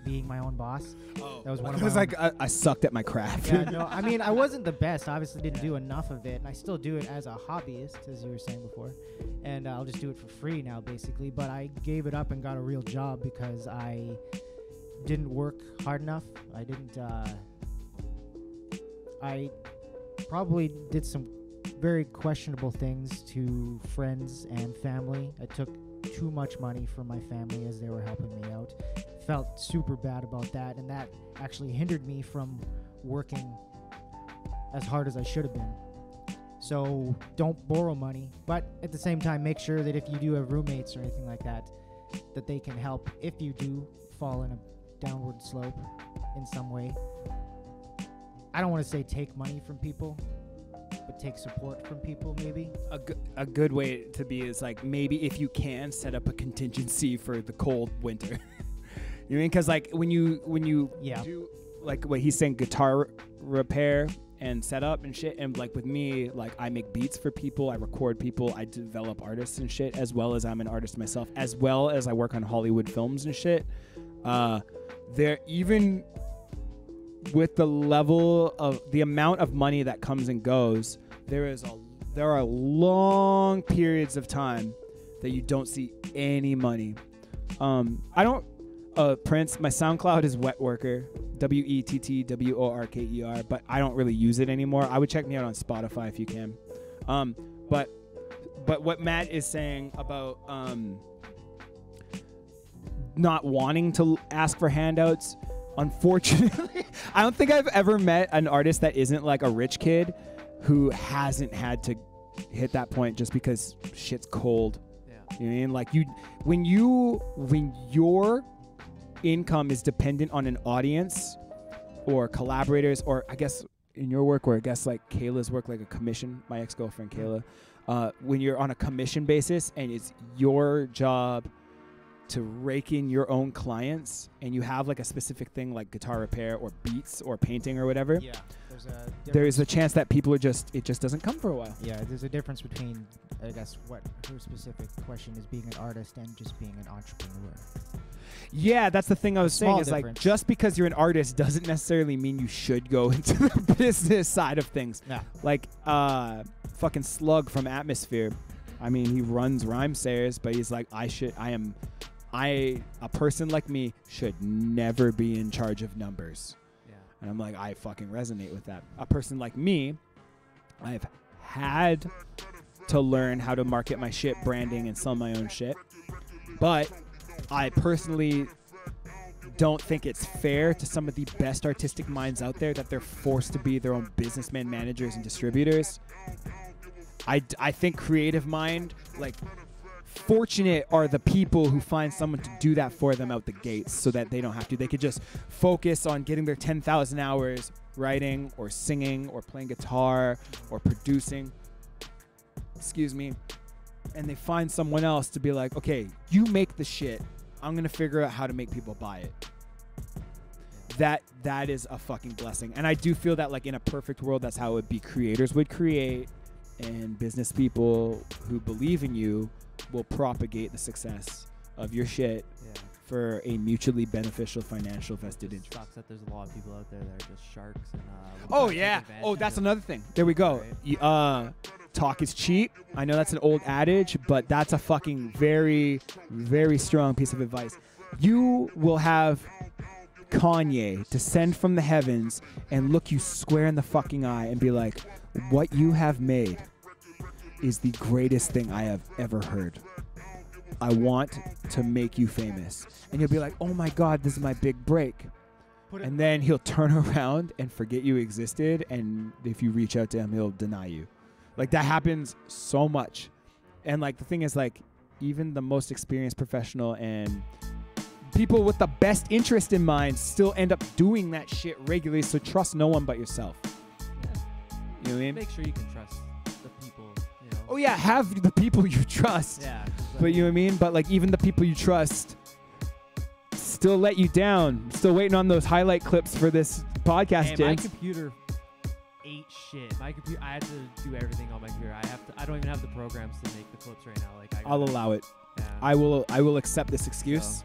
being my own boss. Oh, that was one of my was like I sucked at my craft. Yeah, no, I mean, I wasn't the best. Obviously, didn't do enough of it, and I still do it as a hobbyist, as you were saying before. And I'll just do it for free now, basically. But I gave it up and got a real job because I didn't work hard enough. I didn't. I probably did some very questionable things to friends and family. I took too much money from my family as they were helping me out. Felt super bad about that, and that actually hindered me from working as hard as I should have been. So don't borrow money, but at the same time, make sure that if you do have roommates or anything like that, that they can help if you do fall in a downward slope in some way. I don't want to say take money from people, but take support from people, maybe. A good way to be is like, maybe if you can, set up a contingency for the cold winter. You know what I mean? Because like when you do like what he's saying, guitar repair and setup and shit. And like with me, like I make beats for people, I record people, I develop artists and shit, as well as I'm an artist myself, as well as I work on Hollywood films and shit. There, even with the level of the amount of money that comes and goes, there are long periods of time that you don't see any money. I don't Prince, my SoundCloud is Wettworker, Wettworker, but I don't really use it anymore. I would check me out on Spotify if you can. But what Matt is saying about not wanting to ask for handouts, unfortunately, I don't think I've ever met an artist that isn't like a rich kid who hasn't had to hit that point just because shit's cold. Yeah. You know what I mean? Like when your income is dependent on an audience or collaborators, or I guess in your work, or I guess like Kayla's work, like a commission, my ex-girlfriend Kayla, when you're on a commission basis and it's your job to rake in your own clients, and you have like a specific thing like guitar repair or beats or painting or whatever, Yeah, there's a chance that people it just doesn't come for a while. Yeah, there's a difference between, I guess, what her specific question is, being an artist and just being an entrepreneur. Yeah, that's the thing I was saying, Small is like difference. just because you're an artist doesn't necessarily mean you should go into the business side of things. Yeah. Like fucking Slug from Atmosphere. I mean, he runs Rhyme Sayers, but he's like, a person like me should never be in charge of numbers. Yeah. And I'm like, I fucking resonate with that. A person like me, I've had to learn how to market my shit, branding, and sell my own shit. But I personally don't think it's fair to some of the best artistic minds out there that they're forced to be their own businessmen, managers, and distributors. I think creative mind, like, fortunate are the people who find someone to do that for them out the gates so that they don't have to. They could just focus on getting their 10,000 hours writing or singing or playing guitar or producing. Excuse me. And they find someone else to be like, okay, you make the shit. I'm going to figure out how to make people buy it. That is a fucking blessing. And I do feel that, like, in a perfect world, that's how it would be. Creators would create, and business people who believe in you will propagate the success of your shit for a mutually beneficial financial vested interest. Sucks that there's a lot of people out there that are just sharks and Oh yeah. Oh, that's another thing. There we go. Talk is cheap. I know that's an old adage, but that's a fucking very, very strong piece of advice. You will have Kanye descend from the heavens and look you square in the fucking eye and be like, what you have made is the greatest thing I have ever heard. I want to make you famous. And you'll be like, oh my God, this is my big break. And then he'll turn around and forget you existed. And if you reach out to him, he'll deny you. Like, that happens so much. And like, the thing is, like, even the most experienced professional and people with the best interest in mind still end up doing that shit regularly. So trust no one but yourself. Yeah. You know what I mean? Make sure you can trust the people, you know. Oh yeah, have the people you trust. Yeah. But you know what I mean? But like, even the people you trust still let you down. Still waiting on those highlight clips for this podcast, Hey, my James. computer ate shit. My computer, I had to do everything on my computer. I don't even have the programs to make the clips right now. Like, I'll allow it. Yeah. I will accept this excuse.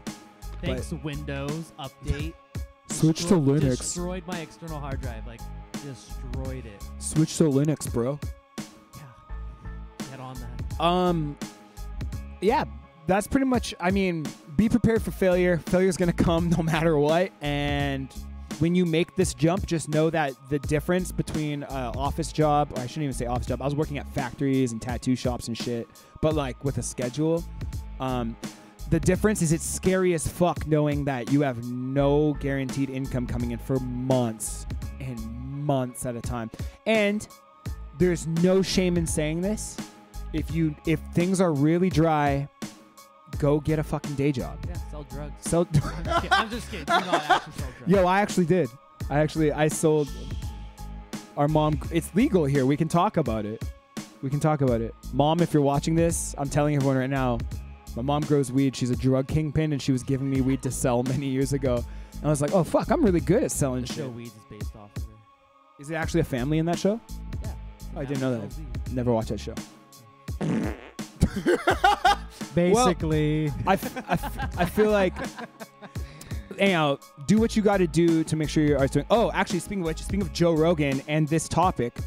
Thanks to Windows update. Switch to Linux. Destroyed my external hard drive. Like, destroyed it. Switch to Linux, bro. Yeah. Get on that. Yeah, that's pretty much, I mean, be prepared for failure. Failure's going to come no matter what. And when you make this jump, just know that the difference between an office job, or I shouldn't even say office job. I was working at factories and tattoo shops and shit, but like with a schedule. The difference is it's scary as fuck knowing that you have no guaranteed income coming in for months and months at a time. And there's no shame in saying this. If things are really dry, go get a fucking day job. Yeah, sell drugs. Sell. I'm just kidding. Do not actually sell drugs. Yo, I actually did. I sold our mom. It's legal here. We can talk about it. Mom, if you're watching this, I'm telling everyone right now, my mom grows weed. She's a drug kingpin, and she was giving me weed to sell many years ago. I was like, oh fuck, I'm really good at selling The shit. show Weeds is based off of her. Is it actually a family in that show? Yeah. Oh, I didn't know that. Never watched that show. Basically. I feel like, anyhow, do what you got to do to make sure your art's doing. Oh, actually, speaking of Joe Rogan and this topic,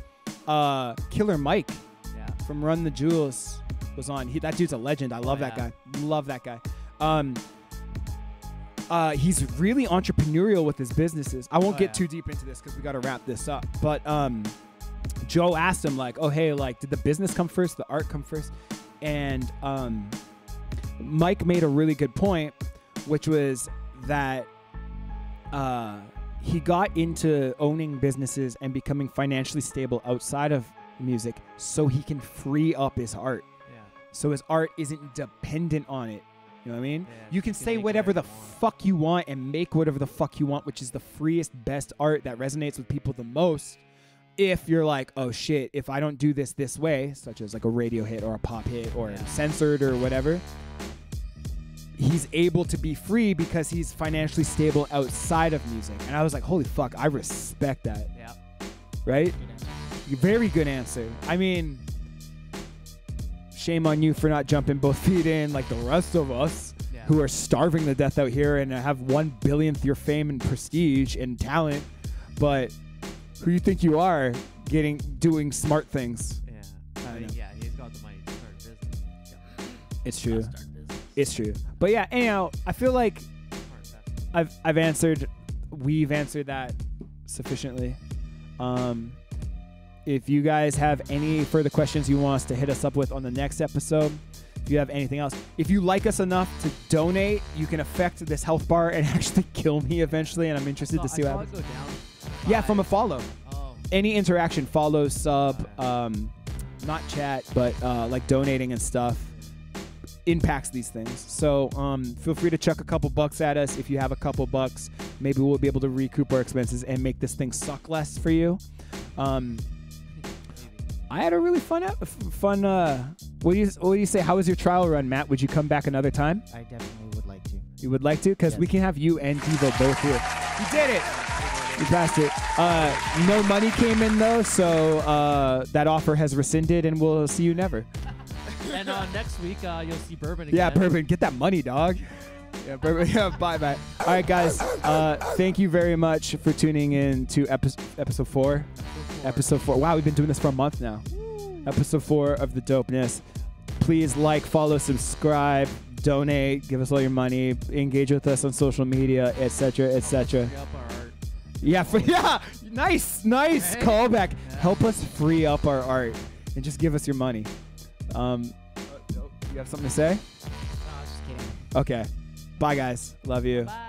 Killer Mike from Run the Jewels was on. That dude's a legend. I love that guy. Love that guy. He's really entrepreneurial with his businesses. I won't get too deep into this because we got to wrap this up. But Joe asked him like, oh, hey, like, did the business come first? The art come first? And Mike made a really good point, which was that he got into owning businesses and becoming financially stable outside of music so he can free up his art. Yeah. So his art isn't dependent on it. You know what I mean? Yeah, you can say whatever the fuck you want and make whatever the fuck you want, which is the freest, best art that resonates with people the most. If you're like, oh shit, if I don't do this way, such as like a radio hit or a pop hit or censored or whatever, he's able to be free because he's financially stable outside of music. And I was like, holy fuck, I respect that. Yeah. Right? Very good answer. I mean, shame on you for not jumping both feet in like the rest of us who are starving to death out here and have 1/1000th your fame and prestige and talent. But who you think you are doing smart things? Yeah. Yeah, he's got the money to start a business. Yeah. It's true. It's true. But yeah, anyhow, I feel like we've answered that sufficiently. If you guys have any further questions you want us to hit us up with on the next episode, if you have anything else, if you like us enough to donate, you can affect this health bar and actually kill me eventually, and I'm interested to see what happens. Go down. Yeah, from a follow. Oh. Any interaction, follow, sub, not chat, but like donating and stuff impacts these things. So feel free to chuck a couple bucks at us. If you have a couple bucks, maybe we'll be able to recoup our expenses and make this thing suck less for you. I had a really fun. What do you say? How was your trial run, Matt? Would you come back another time? I definitely would like to. You would like to? Because we can have you and Devo both here. You did it! You passed it. No money came in, though, so that offer has rescinded, and we'll see you never. And next week, you'll see Bourbon again. Yeah, Bourbon. Get that money, dog. Yeah, Bourbon. Yeah, bye. All right, guys. Thank you very much for tuning in to episode 4. Episode 4. Wow, we've been doing this for a month now. Woo. Episode 4 of The Doapness. Please like, follow, subscribe, donate, give us all your money, engage with us on social media, etc., etc. Yeah, nice hey. Callback. Yeah. Help us free up our art and just give us your money. You have something to say? No, just kidding. Okay. Bye, guys. Love you. Bye.